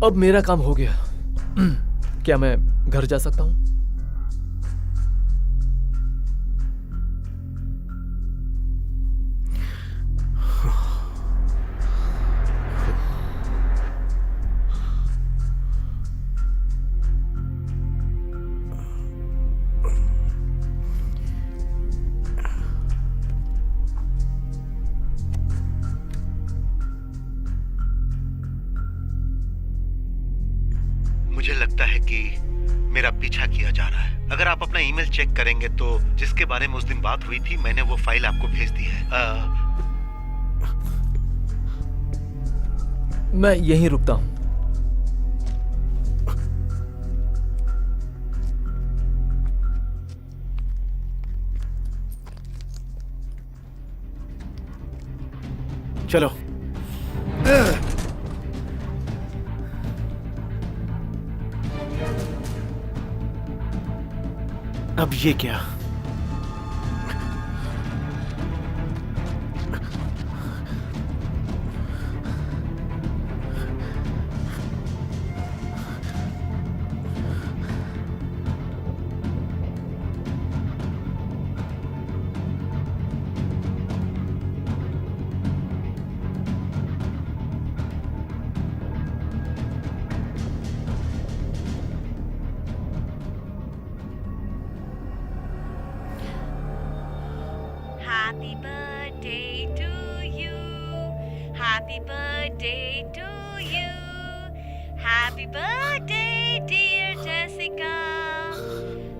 Speaker 5: अब मेरा काम हो गया। क्या मैं घर जा सकता हूं?
Speaker 7: मुझे लगता है कि मेरा पीछा किया जा रहा है। अगर आप अपना ईमेल चेक करेंगे तो जिसके बारे में उस दिन बात हुई थी, मैंने वो फाइल आपको भेज दी है।
Speaker 5: मैं यहीं रुकता हूं।
Speaker 6: चलो। अब ये क्या?
Speaker 2: Happy birthday to you. Happy birthday to you. Happy birthday, dear Jessica.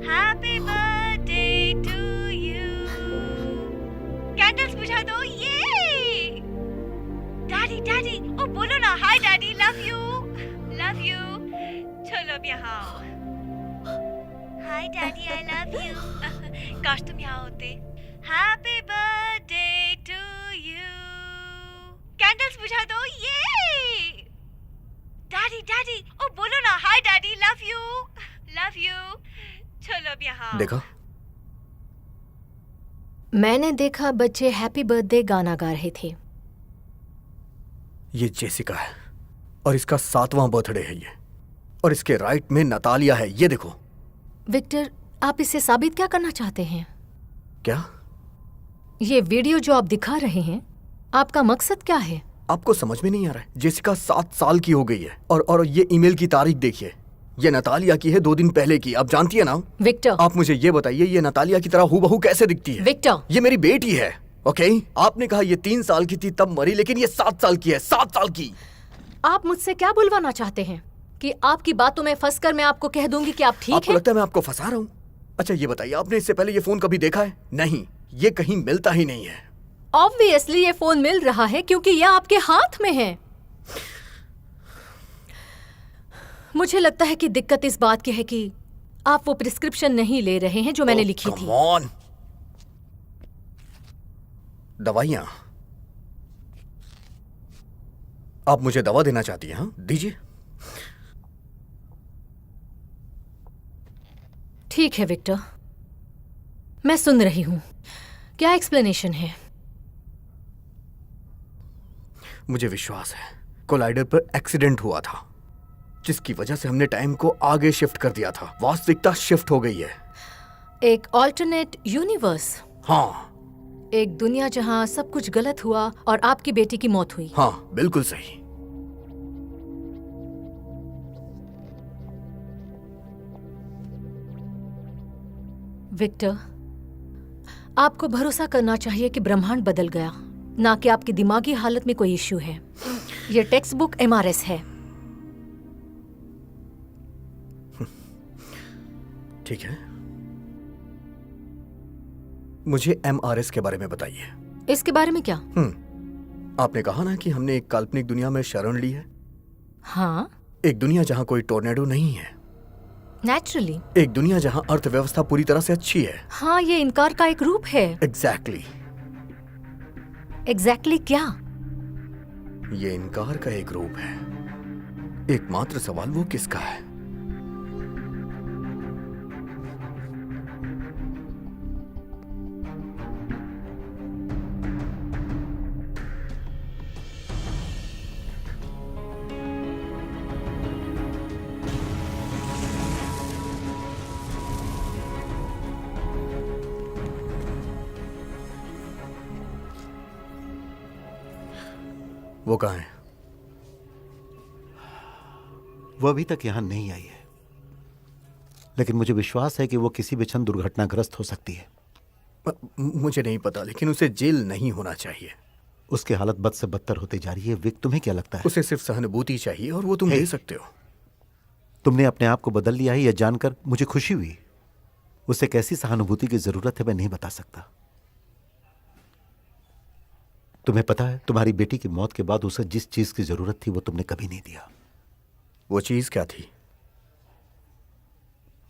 Speaker 2: Happy birthday to you. Candles बुझा दो, ये. Daddy, daddy, ओ बोलो ना, hi daddy, love you, love you. चलो अब यहाँ आओ. Hi daddy, I love you. काश तुम यहाँ होते. Happy birthday to you. Candles बुझा दो, ये. Daddy, daddy, ओ बोलो ना, hi daddy, love you, love you. चलो अब यहाँ.
Speaker 4: देखा?
Speaker 8: मैंने देखा बच्चे हैप्पी बर्थडे गाना गा रहे थे।
Speaker 4: ये जेसिका है और इसका 7वां बर्थडे है ये, और इसके राइट में नतालिया है, ये देखो।
Speaker 8: विक्टर, आप इससे साबित क्या करना चाहते हैं?
Speaker 4: क्या?
Speaker 8: ये वीडियो जो आप दिखा रहे हैं, आपका मकसद क्या है?
Speaker 4: आपको समझ में नहीं आ रहा है? जेसिका 7 साल की हो गई है, और ये ईमेल की तारीख देखिए, ये नतालिया की है 2 दिन पहले की। आप जानती है ना?
Speaker 8: विक्टर,
Speaker 4: आप मुझे ये बताइए, ये नतालिया की तरह हूबहू कैसे दिखती है?
Speaker 8: विक्टर,
Speaker 4: ये मेरी बेटी है, ओके? आपने कहा ये 3 साल की थी तब मरी, लेकिन ये 7 साल की है, 7 साल की।
Speaker 8: आप मुझसे क्या बुलवाना चाहते हैं? कि आपकी बातों में फंसकर मैं आपको कह दूंगी कि आप ठीक
Speaker 4: आपको
Speaker 8: हैं?
Speaker 4: लगता है मैं आपको फंसा रहा हूँ? अच्छा ये बताइए, आपने इससे पहले ये फोन कभी देखा है? नहीं, ये कहीं मिलता ही नहीं है।
Speaker 8: ऑब्वियसली ये फोन मिल रहा है क्योंकि ये आपके हाथ में है। मुझे लगता है कि दिक्कत इस बात की है कि आप वो प्रिस्क्रिप्शन नहीं ले रहे हैं जो मैंने लिखी थी।
Speaker 4: Come on! दवाइयां। आप मुझे दवा देना चाहती हैं? हाँ, दीजिए।
Speaker 8: ठीक है विक्टर, मैं सुन रही हूं। क्या एक्सप्लेनेशन है?
Speaker 4: मुझे विश्वास है कोलाइडर पर एक्सीडेंट हुआ था, जिसकी वजह से हमने टाइम को आगे शिफ्ट कर दिया था। वास्तविकता शिफ्ट हो गई है।
Speaker 8: एक ऑल्टरनेट यूनिवर्स।
Speaker 4: हाँ
Speaker 8: एक दुनिया जहां सब कुछ गलत हुआ और आपकी बेटी की मौत हुई।
Speaker 4: हाँ, बिल्कुल सही।
Speaker 8: विक्टर, आपको भरोसा करना चाहिए कि ब्रह्मांड बदल गया, ना कि आपकी दिमागी हालत में कोई इश्यू है। ये टेक्स्ट बुक MRS है।
Speaker 4: ठीक है, मुझे MRS के बारे में बताइए।
Speaker 8: इसके बारे में क्या?
Speaker 4: आपने कहा ना कि हमने एक काल्पनिक दुनिया में शरण ली है।
Speaker 8: हाँ,
Speaker 4: एक दुनिया जहां कोई टोर्नेडो नहीं है।
Speaker 8: नेचुरली।
Speaker 4: एक दुनिया जहां अर्थव्यवस्था पूरी तरह से अच्छी है।
Speaker 8: हाँ, ये इनकार का एक रूप है।
Speaker 4: एग्जैक्टली।
Speaker 8: एग्जैक्टली क्या?
Speaker 4: ये इनकार का एक रूप है। एकमात्र सवाल वो किसका है? वो कहाँ है?
Speaker 7: वो अभी तक यहां नहीं आई है, लेकिन मुझे विश्वास है कि वो किसी भी क्षण दुर्घटनाग्रस्त हो सकती है।
Speaker 4: मुझे नहीं पता, लेकिन उसे जेल नहीं होना चाहिए।
Speaker 7: उसकी हालत बद से बदतर होती जा रही है। विक, तुम्हें क्या लगता है?
Speaker 4: उसे सिर्फ सहानुभूति चाहिए और वो तुम दे सकते हो।
Speaker 7: तुमने अपने आप को बदल लिया है, यह जानकर मुझे खुशी हुई। उसे कैसी सहानुभूति की जरूरत है मैं नहीं बता सकता। तुम्हें पता है, तुम्हारी बेटी की मौत के बाद उसे जिस चीज की जरूरत थी वो तुमने कभी नहीं दिया।
Speaker 4: वो चीज क्या थी?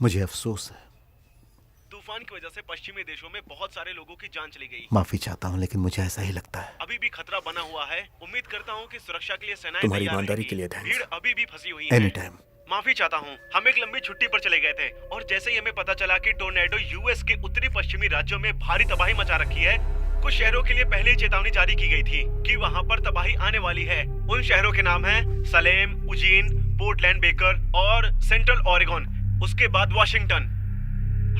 Speaker 7: मुझे अफसोस है।
Speaker 6: तूफान की वजह से पश्चिमी देशों में बहुत सारे लोगों की जान चली गई।
Speaker 7: माफी चाहता हूं, लेकिन मुझे ऐसा ही लगता है।
Speaker 6: अभी भी खतरा बना हुआ है। उम्मीद करता हूं कि सुरक्षा के लिए सेनाएं
Speaker 4: तुम्हारी
Speaker 6: तैयार
Speaker 4: ईमानदारी
Speaker 6: रहेंगी।
Speaker 4: के लिए थैंक्स।
Speaker 6: भीड़ अभी भी फंसी हुई है।
Speaker 7: Any time.
Speaker 6: माफी चाहता हूँ, हम एक लंबी छुट्टी पर चले गए थे और जैसे ही हमें पता चला कि टोर्नेडो यूएस के उत्तरी पश्चिमी राज्यों में भारी तबाही मचा रखी है, कुछ शहरों के लिए पहले ही चेतावनी जारी की गई थी कि वहाँ पर तबाही आने वाली है। उन शहरों के नाम हैं सलेम, उजीन, पोर्टलैंड बेकर और सेंट्रल ओरेगन। उसके बाद वाशिंगटन।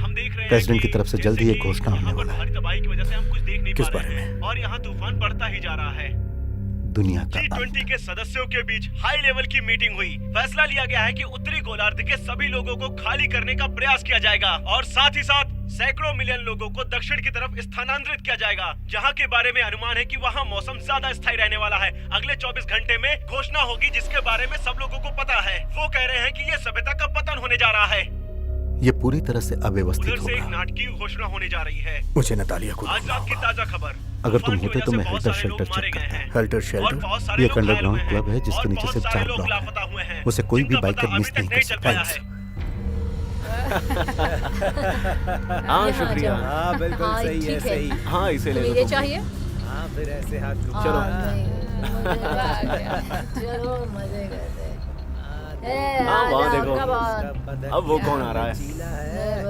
Speaker 6: हम देख रहे हैं
Speaker 7: प्रेसिडेंट
Speaker 6: कि
Speaker 7: की तरफ से जल्दी एक घोषणा होने वाला है।
Speaker 6: भारी तबाही की वजह से हम कुछ देख नहीं
Speaker 4: किस
Speaker 6: पा रहे
Speaker 4: बारे
Speaker 6: हैं और यहाँ तूफान बढ़ता ही जा रहा है।
Speaker 7: दुनिया का
Speaker 6: G20 के सदस्यों के बीच हाई लेवल की मीटिंग हुई। फैसला लिया गया है कि उत्तरी गोलार्ध के सभी लोगों को खाली करने का प्रयास किया जाएगा और साथ ही साथ सैकड़ों मिलियन लोगों को दक्षिण की तरफ स्थानांतरित किया जाएगा, जहां के बारे में अनुमान है कि वहां मौसम ज्यादा स्थायी रहने वाला है। अगले 24 घंटे में घोषणा होगी जिसके बारे में सब लोगों को पता है। वो कह रहे हैं कि ये सभ्यता का पतन होने जा रहा है।
Speaker 7: ये पूरी तरह से अव्यवस्थित
Speaker 6: उधर से एक
Speaker 7: होगा।
Speaker 6: नाटकीय घोषणा होने जा रही है।
Speaker 4: मुझे नतालिया को
Speaker 6: आज रात की ताजा खबर।
Speaker 7: अगर
Speaker 6: तूफान
Speaker 7: तुम
Speaker 6: की
Speaker 7: होते
Speaker 6: वजह
Speaker 7: तो
Speaker 6: से
Speaker 7: मैं
Speaker 6: बहुत
Speaker 7: हेल्टर
Speaker 6: सारे लोग
Speaker 7: शेल्टर
Speaker 6: मारे
Speaker 7: चेक
Speaker 6: गए
Speaker 7: करता।
Speaker 6: हैं।
Speaker 4: हेल्टर
Speaker 6: और
Speaker 4: शेल्टर?
Speaker 6: बहुत सारे
Speaker 7: ये
Speaker 6: लोग
Speaker 7: एक
Speaker 6: घायल
Speaker 7: अंडरग्राउंड
Speaker 6: हुए
Speaker 7: क्लब है
Speaker 6: हैं
Speaker 7: जिसके
Speaker 6: और
Speaker 7: नीचे
Speaker 6: बहुत
Speaker 7: सिर्फ
Speaker 6: सारे
Speaker 7: 4
Speaker 6: लोग
Speaker 7: ब्लॉक
Speaker 6: लापता हुए
Speaker 7: हैं।
Speaker 6: हैं,
Speaker 7: उसे कोई भी
Speaker 6: जिनका
Speaker 7: बाइकर
Speaker 6: पता
Speaker 7: मिस
Speaker 6: अभी तक
Speaker 7: नहीं कर
Speaker 6: चल
Speaker 7: सकता।
Speaker 6: पाया है।
Speaker 5: हाँ शुक्रिया।
Speaker 1: हाँ बिल्कुल
Speaker 8: हाँ,
Speaker 1: सही है,
Speaker 8: ठीक है।
Speaker 1: सही।
Speaker 5: हाँ इसे ले लो
Speaker 8: ये
Speaker 5: तुम।
Speaker 8: चाहिए?
Speaker 1: हाँ फिर ऐसे हाथ घुमा।
Speaker 5: चलो।
Speaker 8: चलो मजे करते।
Speaker 5: हाँ वहाँ देखो, अब वो कौन आ रहा है?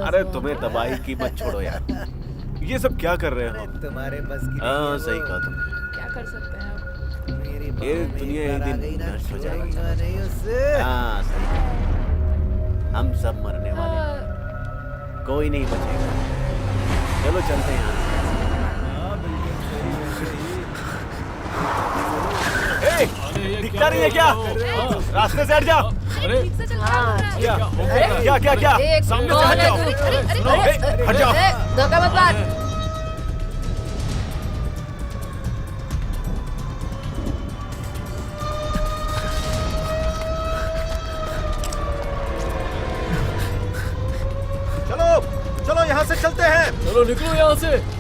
Speaker 5: अरे तुम्हें तबाही की मत छोड़ो यार। ये सब क्या कर रहे हो?
Speaker 1: तुम्हारे बस की
Speaker 5: हाँ सही कहा तुम।
Speaker 3: क्या कर सकते हैं आप?
Speaker 1: मेरी
Speaker 5: ये दुनिया एक दिन नष्ट हो जाएगी।
Speaker 1: नहीं उससे।
Speaker 5: हाँ सही कहा। हम सब मरने वाले हैं, कोई नहीं बचेगा। चलो चलते हैं। दिखता नहीं है क्या? रास्ते से हट जा।
Speaker 3: ठीक से चल रहा है।
Speaker 5: क्या क्या क्या क्या? सामने से हट जाओ। हट जाओ।
Speaker 8: धोखा मत मार।
Speaker 6: चलो चलो यहाँ से चलते हैं।
Speaker 5: चलो निकलो यहाँ से।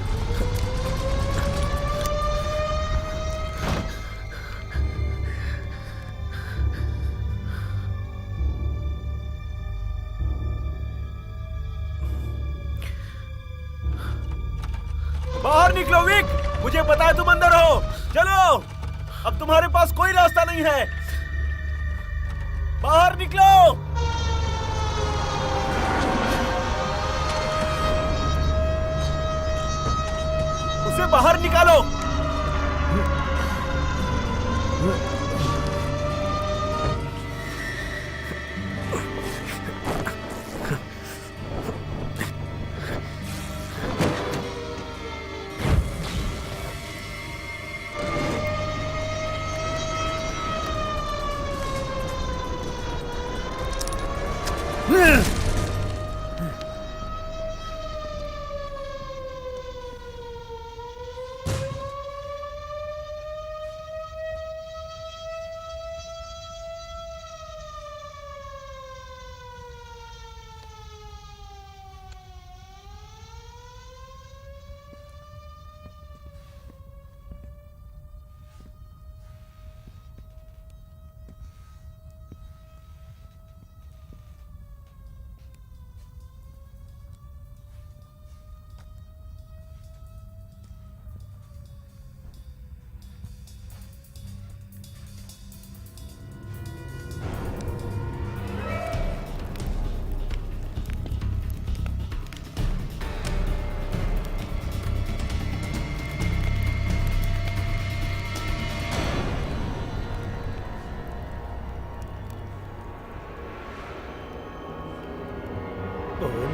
Speaker 6: निकलो विक, मुझे पता है तुम अंदर हो। चलो, अब तुम्हारे पास कोई रास्ता नहीं है। बाहर निकलो। उसे बाहर निकालो।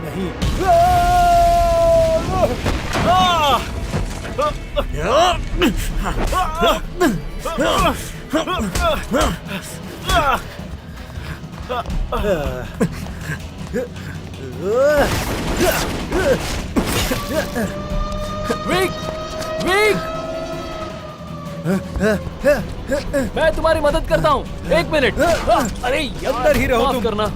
Speaker 1: नहीं।
Speaker 5: विक, विक, मैं तुम्हारी मदद करता हूँ। 1 मिनट। अरे यार,
Speaker 1: अंदर ही रहो
Speaker 5: माफ
Speaker 1: तुम।
Speaker 5: करना।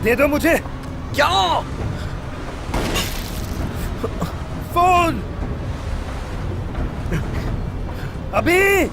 Speaker 1: दे दो मुझे।
Speaker 4: क्या?
Speaker 1: फोन अभी।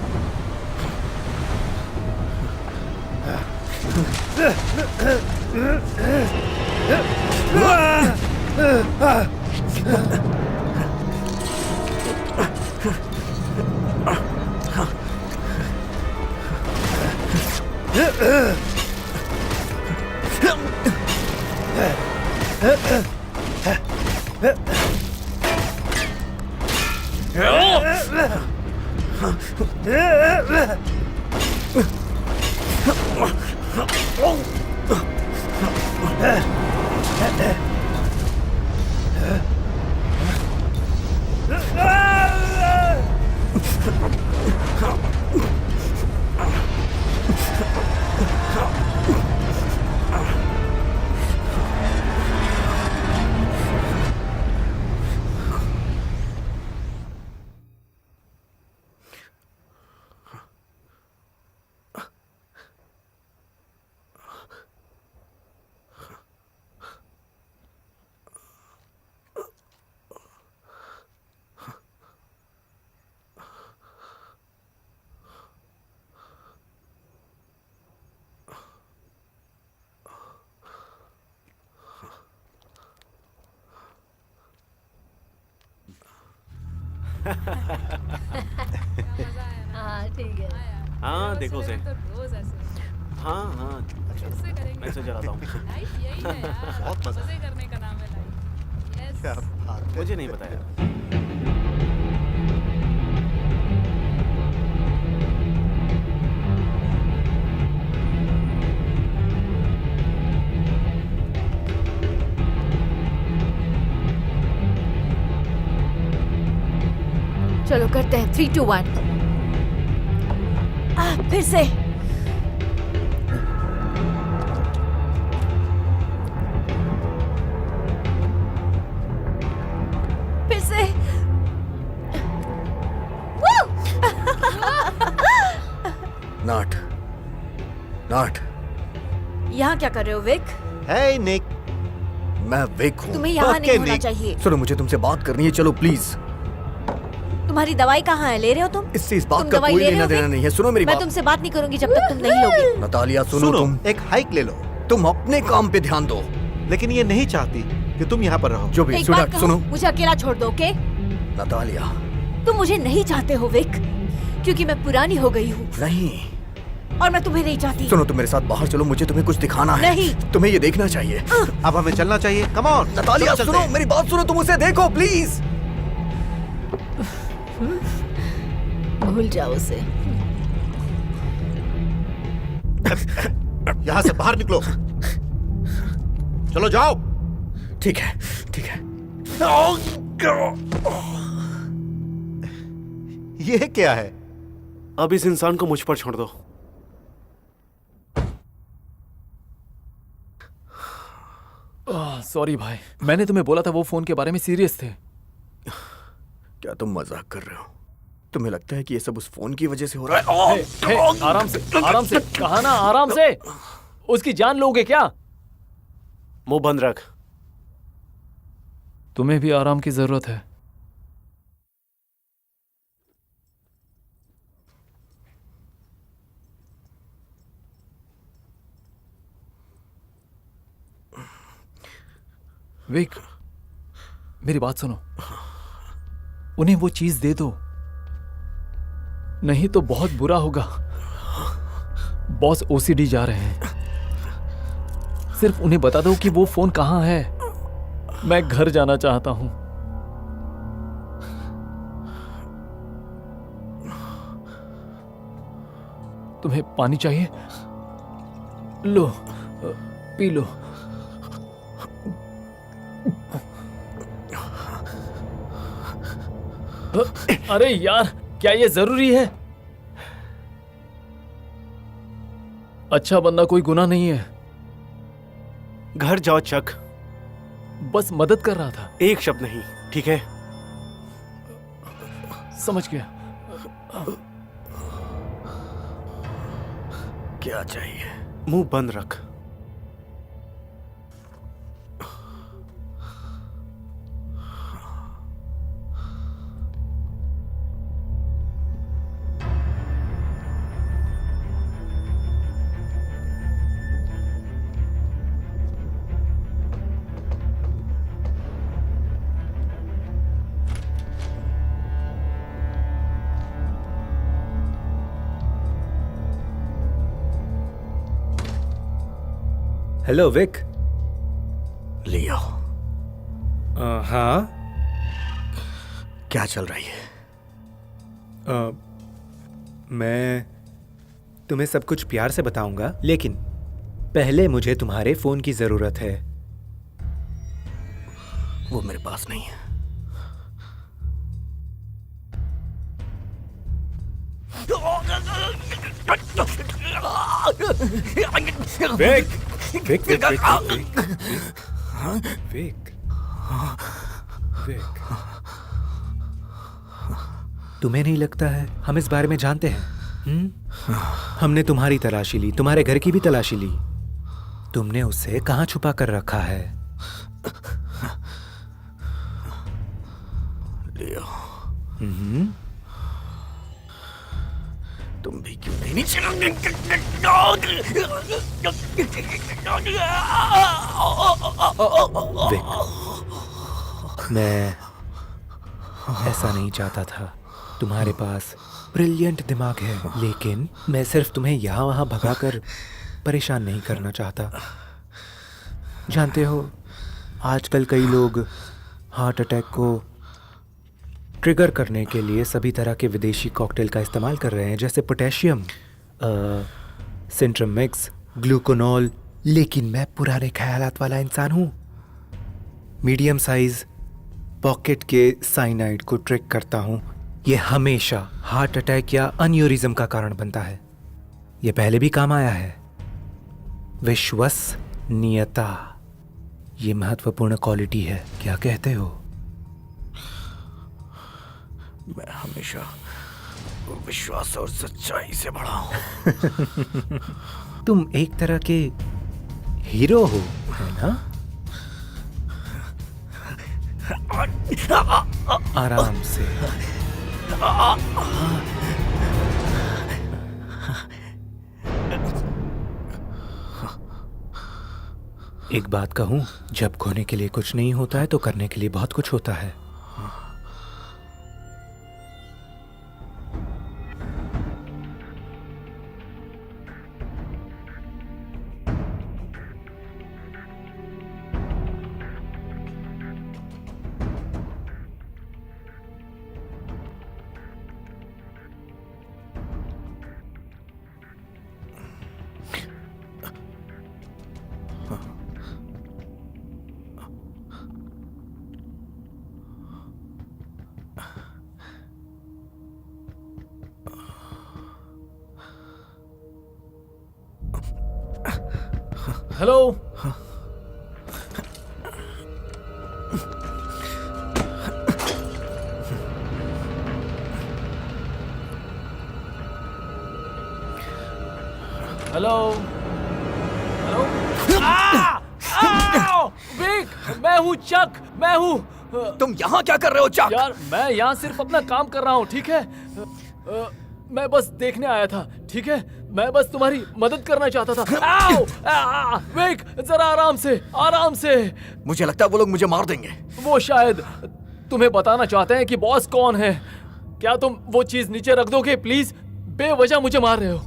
Speaker 8: हाँ ठीक है।
Speaker 6: हाँ देखो उसे।
Speaker 3: तो रोज ऐसे
Speaker 6: हाँ हाँ,
Speaker 3: कैसे करेंगे?
Speaker 6: मैं इसे जलाता हूँ।
Speaker 3: लाइफ यही है यार,
Speaker 7: बहुत मजा।
Speaker 3: मजे करने का नाम है लाइफ। यस।
Speaker 7: क्या बात है।
Speaker 6: मुझे नहीं पता यार।
Speaker 8: चलो करते हैं 3, 2, 1। फिर से। फिर से।
Speaker 4: नाट, नाट,
Speaker 8: यहाँ क्या कर रहे हो विक?
Speaker 7: हे निक,
Speaker 4: मैं विक हूँ।
Speaker 8: तुम्हें यहाँ
Speaker 7: Okay,
Speaker 8: नहीं होना
Speaker 7: निक।
Speaker 8: चाहिए।
Speaker 4: सुनो, मुझे तुमसे बात करनी है, चलो प्लीज।
Speaker 8: तुम्हारी दवाई कहाँ है? ले रहे हो तुम?
Speaker 4: इससे इस
Speaker 8: तुम
Speaker 4: बात का
Speaker 8: दवाई
Speaker 4: कोई
Speaker 8: ले रहे
Speaker 4: लेना
Speaker 8: हो,
Speaker 4: देना
Speaker 8: विक?
Speaker 4: नहीं है। सुनो मेरी
Speaker 8: मैं
Speaker 4: बात।
Speaker 8: तुमसे बात नहीं करूंगी जब तक तुम नहीं लोगे।
Speaker 4: नतालिया सुनो, तुम
Speaker 7: एक हाइक ले लो।
Speaker 4: तुम अपने काम पे ध्यान दो।
Speaker 7: लेकिन ये नहीं चाहती कि तुम यहाँ पर रहो।
Speaker 4: जो भी
Speaker 8: एक बात
Speaker 4: सुनो,
Speaker 8: कहूँ,
Speaker 4: सुनो
Speaker 8: मुझे अकेला छोड़ दो, ओके?
Speaker 4: नतालिया।
Speaker 8: तुम मुझे नहीं चाहते हो विक, क्योंकि मैं पुरानी हो गई हूँ
Speaker 4: नहीं,
Speaker 8: और मैं तुम्हें नहीं चाहती।
Speaker 4: सुनो, तुम मेरे साथ बाहर चलो, मुझे तुम्हें कुछ दिखाना है।
Speaker 8: नहीं।
Speaker 4: तुम्हें ये देखना चाहिए।
Speaker 7: अब हमें चलना चाहिए। कम ऑन
Speaker 4: नतालिया सुनो, मेरी बात सुनो, तुम उसे देखो प्लीज।
Speaker 8: भूल जाओ उसे।
Speaker 7: यहाँ से बाहर निकलो। चलो जाओ।
Speaker 4: ठीक है, ठीक है।
Speaker 7: ये क्या है?
Speaker 6: अब इस इंसान को मुझ पर छोड़ दो।
Speaker 5: सॉरी भाई, मैंने तुम्हें बोला था वो फोन के बारे में सीरियस थे।
Speaker 4: क्या तुम मजाक कर रहे हो? तुम्हें लगता है कि ये सब उस फोन की वजह से हो रहा है?
Speaker 5: हे, आराम से, आराम से। कहा ना आराम से। उसकी जान लोगे क्या?
Speaker 6: मुंह बंद रख।
Speaker 5: तुम्हें भी आराम की जरूरत है। विक, मेरी बात सुनो। उन्हें वो चीज दे दो, नहीं तो बहुत बुरा होगा। बॉस ओसीडी जा रहे हैं। सिर्फ उन्हें बता दो कि वो फोन कहां है। मैं घर जाना चाहता हूं। तुम्हें पानी चाहिए? लो, पी लो। अरे यार, क्या ये जरूरी है? अच्छा बनना कोई गुनाह नहीं है।
Speaker 6: घर जाओ चक।
Speaker 5: बस मदद कर रहा था।
Speaker 6: एक शब्द नहीं, ठीक है?
Speaker 5: समझ गया।
Speaker 4: क्या चाहिए?
Speaker 6: मुंह बंद रख।
Speaker 1: Hello Wick.
Speaker 4: लियो,
Speaker 1: हाँ।
Speaker 4: क्या चल रही है?
Speaker 1: मैं तुम्हें सब कुछ प्यार से बताऊंगा, लेकिन पहले मुझे तुम्हारे फोन की जरूरत है।
Speaker 4: वो मेरे पास नहीं है।
Speaker 1: Vic, Vic, Vic, Vic, Vic, Vic. तुम्हें नहीं लगता है हम इस बारे में जानते हैं? हमने तुम्हारी तलाशी ली, तुम्हारे घर की भी तलाशी ली। तुमने उसे कहां छुपा कर रखा है?
Speaker 4: लियो, तुम भी क्यों नहीं
Speaker 1: विक, मैं ऐसा नहीं चाहता था। तुम्हारे पास ब्रिलियंट दिमाग है, लेकिन मैं सिर्फ तुम्हें यहाँ वहाँ भगाकर परेशान नहीं करना चाहता। जानते हो, आजकल कई लोग हार्ट अटैक को ट्रिगर करने के लिए सभी तरह के विदेशी कॉकटेल का इस्तेमाल कर रहे हैं, जैसे पोटेशियम, सिंट्रम मिक्स, ग्लूकोनॉल। लेकिन मैं पुराने ख्यालात वाला इंसान हूँ। मीडियम साइज पॉकेट के साइनाइड को ट्रिक करता हूँ, ये हमेशा हार्ट अटैक या अन्यूरिज्म का कारण बनता है। ये पहले भी काम आया है। विश्वसनीयता ये महत्वपूर्ण क्वालिटी है, क्या कहते हो?
Speaker 4: मैं हमेशा विश्वास और सच्चाई से बड़ा हूं।
Speaker 1: तुम एक तरह के हीरो हो, है ना? आराम से। एक बात कहूं, जब खोने के लिए कुछ नहीं होता है तो करने के लिए बहुत कुछ होता है।
Speaker 5: हेलो। Hello hello. विक, मैं हूँ चक, मैं हूँ।
Speaker 4: तुम यहाँ क्या कर रहे हो चक?
Speaker 5: यार मैं यहाँ सिर्फ अपना काम कर रहा हूँ, ठीक है? मैं बस देखने आया था, ठीक है? मैं बस तुम्हारी मदद करना चाहता था। आओ! विक, जरा आराम से, आराम से।
Speaker 4: मुझे लगता है वो लोग मुझे मार देंगे।
Speaker 5: वो शायद तुम्हें बताना चाहते हैं कि बॉस कौन है। क्या तुम वो चीज नीचे रख दोगे प्लीज? बेवजह मुझे मार रहे हो।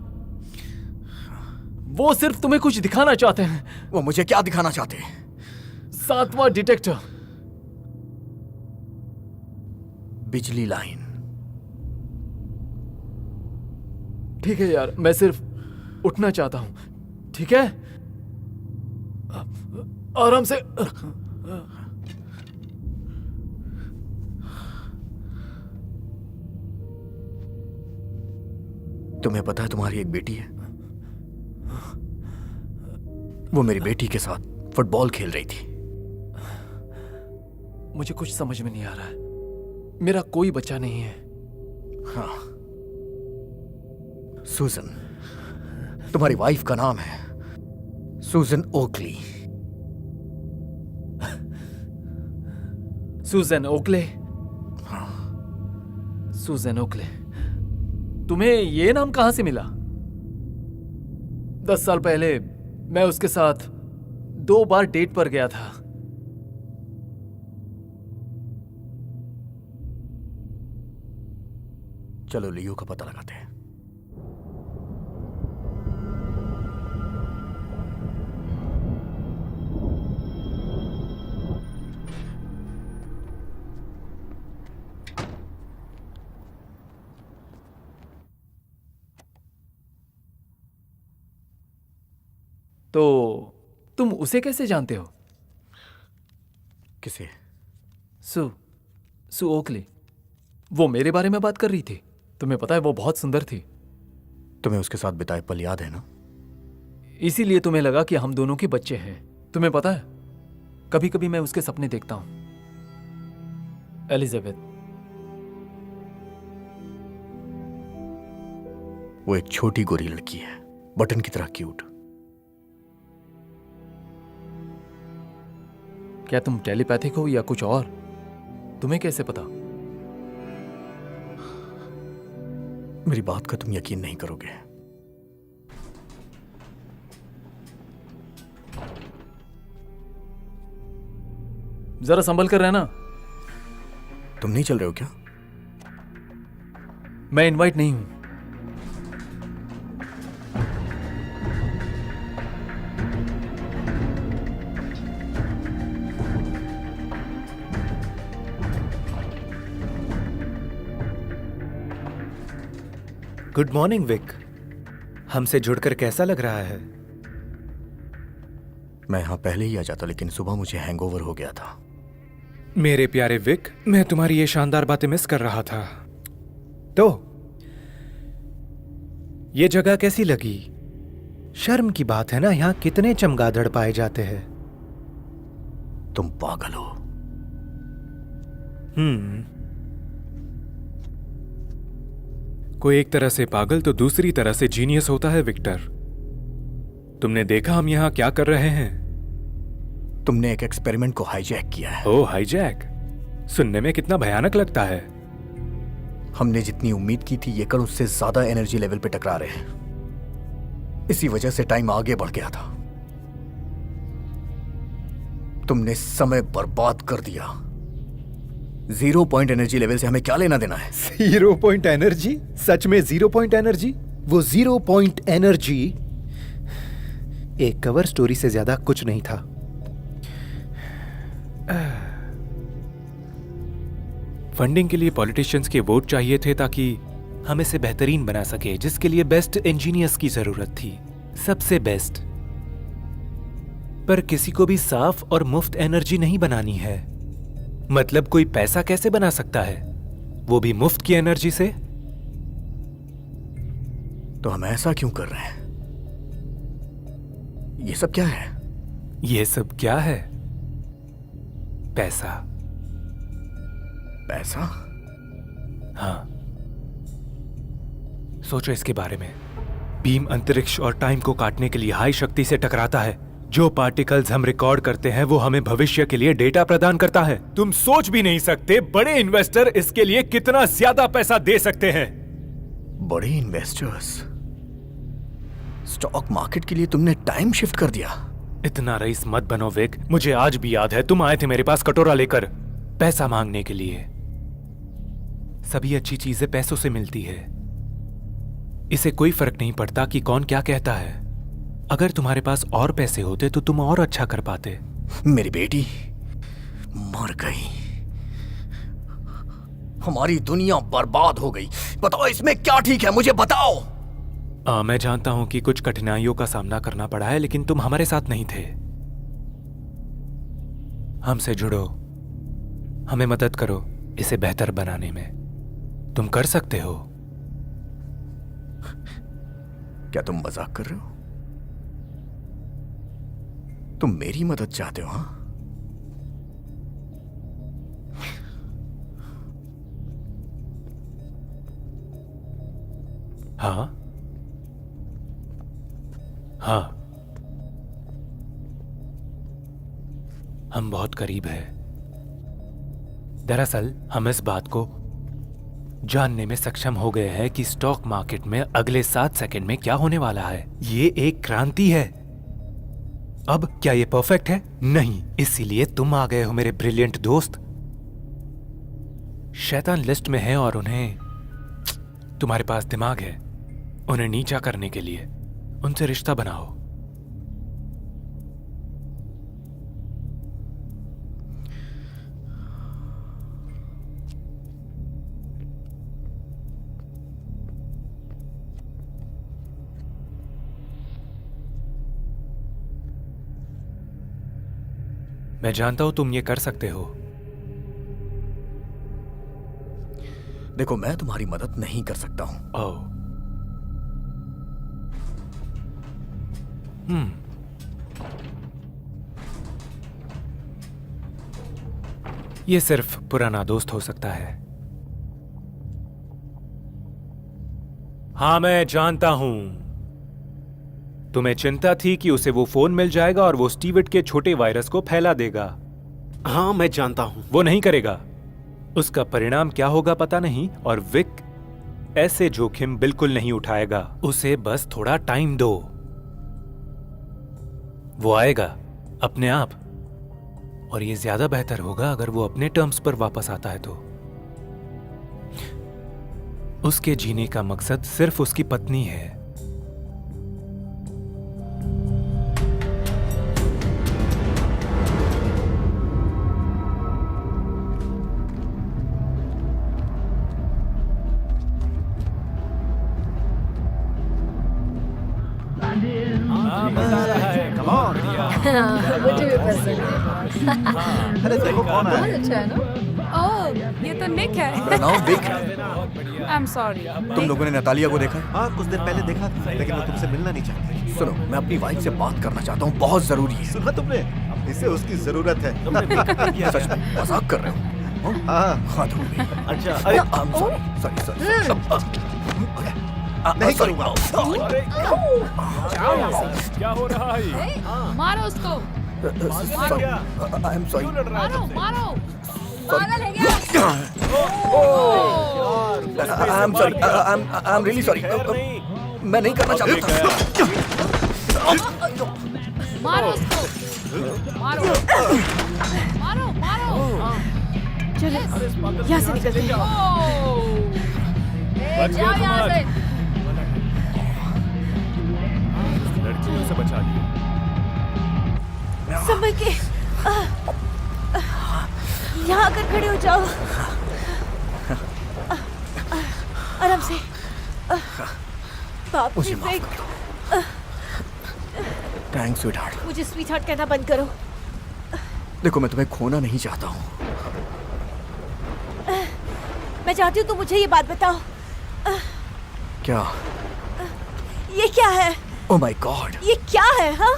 Speaker 5: वो सिर्फ तुम्हें कुछ दिखाना चाहते हैं।
Speaker 4: वो मुझे क्या दिखाना चाहते हैं?
Speaker 5: 7वां डिटेक्टर।
Speaker 4: बिजली लाइन।
Speaker 5: ठीक है यार, मैं सिर्फ उठना चाहता हूं, ठीक है? आराम से।
Speaker 4: तुम्हें पता है तुम्हारी एक बेटी है? वो मेरी बेटी के साथ फुटबॉल खेल रही थी।
Speaker 5: मुझे कुछ समझ में नहीं आ रहा है। मेरा कोई बच्चा नहीं है।
Speaker 4: हाँ, सूजन, तुम्हारी वाइफ का नाम है सूजन ओकली।
Speaker 5: सूजन ओकले?
Speaker 4: हाँ।
Speaker 5: सूजन ओकले। तुम्हें ये नाम कहां से मिला? 10 साल पहले मैं उसके साथ 2 बार डेट पर गया था।
Speaker 4: चलो लियो का पता लगाते हैं।
Speaker 5: तो तुम उसे कैसे जानते हो?
Speaker 4: किसे?
Speaker 5: सू ओकली। वो मेरे बारे में बात कर रही थी। तुम्हें पता है वो बहुत सुंदर थी।
Speaker 4: तुम्हें उसके साथ बिताए पल याद है ना?
Speaker 5: इसीलिए तुम्हें लगा कि हम दोनों के बच्चे हैं। तुम्हें पता है, कभी कभी मैं उसके सपने देखता हूं। एलिजाबेथ।
Speaker 4: वो एक छोटी गोरी लड़की है, बटन की तरह क्यूट।
Speaker 5: क्या तुम टेलीपैथिक हो या कुछ और? तुम्हें कैसे पता?
Speaker 4: मेरी बात का तुम यकीन नहीं करोगे।
Speaker 5: जरा संभल कर रहना।
Speaker 4: तुम नहीं चल रहे हो क्या?
Speaker 5: मैं इनवाइट नहीं हूं।
Speaker 1: Good morning Vic. हमसे जुड़कर कैसा लग रहा है?
Speaker 4: मैं यहां पहले ही आ जाता, लेकिन सुबह मुझे हैंगओवर हो गया था।
Speaker 1: मेरे प्यारे विक, मैं तुम्हारी ये शानदार बातें मिस कर रहा था। तो ये जगह कैसी लगी? शर्म की बात है ना, यहां कितने चमगादड़ पाए जाते हैं।
Speaker 4: तुम पागल हो।
Speaker 1: कोई एक तरह से पागल तो दूसरी तरह से जीनियस होता है विक्टर। तुमने देखा हम यहां क्या कर रहे हैं?
Speaker 4: तुमने एक एक्सपेरिमेंट को हाईजैक किया है।
Speaker 1: ओ हाईजैक, सुनने में कितना भयानक लगता है।
Speaker 4: हमने जितनी उम्मीद की थी ये कण उससे ज्यादा एनर्जी लेवल पे टकरा रहे हैं। इसी वजह से टाइम आगे बढ़ गया था। तुमने समय बर्बाद कर दिया। 0 पॉइंट एनर्जी लेवल से हमें क्या लेना देना है?
Speaker 1: 0 पॉइंट एनर्जी? सच में 0 पॉइंट एनर्जी? वो 0 पॉइंट एनर्जी एक कवर स्टोरी से ज्यादा कुछ नहीं था। फंडिंग के लिए पॉलिटिशियंस के वोट चाहिए थे ताकि हम इसे बेहतरीन बना सके, जिसके लिए बेस्ट इंजीनियर्स की जरूरत थी, सबसे बेस्ट। पर किसी को भी साफ और मुफ्त एनर्जी नहीं बनानी है। मतलब कोई पैसा कैसे बना सकता है, वो भी मुफ्त की एनर्जी से?
Speaker 4: तो हम ऐसा क्यों कर रहे हैं? ये सब क्या है?
Speaker 1: ये सब क्या है? पैसा।
Speaker 4: पैसा?
Speaker 1: हाँ, सोचो इसके बारे में। बीम अंतरिक्ष और टाइम को काटने के लिए हाई शक्ति से टकराता है। जो पार्टिकल्स हम रिकॉर्ड करते हैं वो हमें भविष्य के लिए डेटा प्रदान करता है। तुम सोच भी नहीं सकते बड़े इन्वेस्टर इसके लिए कितना ज्यादा पैसा दे सकते हैं।
Speaker 4: बड़े इन्वेस्टर्स? स्टॉक मार्केट के लिए तुमने टाइम शिफ्ट कर दिया?
Speaker 1: इतना रईस मत बनो विक। मुझे आज भी याद है तुम आए थे मेरे पास कटोरा लेकर, पैसा मांगने के लिए। सभी अच्छी चीजें पैसों से मिलती है। इसे कोई फर्क नहीं पड़ता कि कौन क्या कहता है। अगर तुम्हारे पास और पैसे होते तो तुम और अच्छा कर पाते।
Speaker 4: मेरी बेटी मर गई, हमारी दुनिया बर्बाद हो गई। बताओ इसमें क्या ठीक है, मुझे बताओ।
Speaker 1: मैं जानता हूं कि कुछ कठिनाइयों का सामना करना पड़ा है, लेकिन तुम हमारे साथ नहीं थे। हमसे जुड़ो, हमें मदद करो इसे बेहतर बनाने में। तुम कर सकते हो।
Speaker 4: क्या तुम मजाक कर रहे हो? तुम मेरी मदद चाहते हो?
Speaker 1: हाँ हाँ, हम बहुत करीब हैं। दरअसल हम इस बात को जानने में सक्षम हो गए हैं कि स्टॉक मार्केट में अगले 7 सेकंड में क्या होने वाला है। ये एक क्रांति है। अब क्या ये परफेक्ट है? नहीं। इसीलिए तुम आ गए हो मेरे ब्रिलियंट दोस्त। शैतान लिस्ट में है और उन्हें, तुम्हारे पास दिमाग है, उन्हें नीचा करने के लिए उनसे रिश्ता बनाओ। मैं जानता हूं तुम ये कर सकते हो।
Speaker 4: देखो, मैं तुम्हारी मदद नहीं कर सकता हूं।
Speaker 1: ओह, ये सिर्फ पुराना दोस्त हो सकता है। हाँ, मैं जानता हूं तुम्हें चिंता थी कि उसे वो फोन मिल जाएगा और वो स्टीवेट के छोटे वायरस को फैला देगा।
Speaker 6: हाँ, मैं जानता हूं।
Speaker 1: वो नहीं करेगा। उसका परिणाम क्या होगा पता नहीं, और विक ऐसे जोखिम बिल्कुल नहीं उठाएगा। उसे बस थोड़ा टाइम दो, वो आएगा अपने आप। और ये ज्यादा बेहतर होगा अगर वो अपने टर्म्स पर वापस आता है तो। उसके जीने का मकसद सिर्फ उसकी पत्नी है।
Speaker 3: मुझे भी पसंद है। बहुत अच्छा है ना? ओह, ये तो निक है।
Speaker 4: मेरा नाम विक है।
Speaker 3: I am sorry.
Speaker 4: तुम लोगों ने नतालिया को देखा है?
Speaker 7: हाँ, कुछ दिन पहले देखा था, लेकिन वो तुमसे मिलना नहीं चाहती।
Speaker 4: सुनो, मैं अपनी वाइफ से बात करना चाहता हूँ, बहुत जरूरी है।
Speaker 7: सुना तुमने? इसे उसकी जरूरत है।
Speaker 4: सच में मजाक कर रहे हो?
Speaker 7: हाँ,
Speaker 4: हाथ धो गए।
Speaker 6: अच्छा
Speaker 4: सॉरी।
Speaker 7: नहीं करूँगा।
Speaker 5: क्या हो रहा है?
Speaker 3: मारो उसको।
Speaker 4: I am sorry.
Speaker 3: मारो मारो।
Speaker 8: पागल है क्या?
Speaker 4: I am sorry. I am really sorry. मैं नहीं करना चाहता था।
Speaker 3: मारो उसको। मारो मारो मारो।
Speaker 8: चलो यहाँ से निकलते हैं। जाओ यहाँ से।
Speaker 5: लड़कियों से बचा लिया।
Speaker 8: संभल के यहाँ आकर खड़े हो जाओ। आराम से। बाप
Speaker 4: मुझे
Speaker 8: रे,
Speaker 4: माफ कर दो। Thanks sweetheart.
Speaker 8: मुझे स्वीटहार्ट कहना बंद करो।
Speaker 4: देखो, मैं तुम्हें खोना नहीं चाहता हूँ।
Speaker 8: मैं चाहती हूँ तो मुझे ये बात बताओ।
Speaker 4: क्या?
Speaker 8: ये क्या है?
Speaker 4: ओह माय गॉड,
Speaker 8: ये क्या है? हाँ,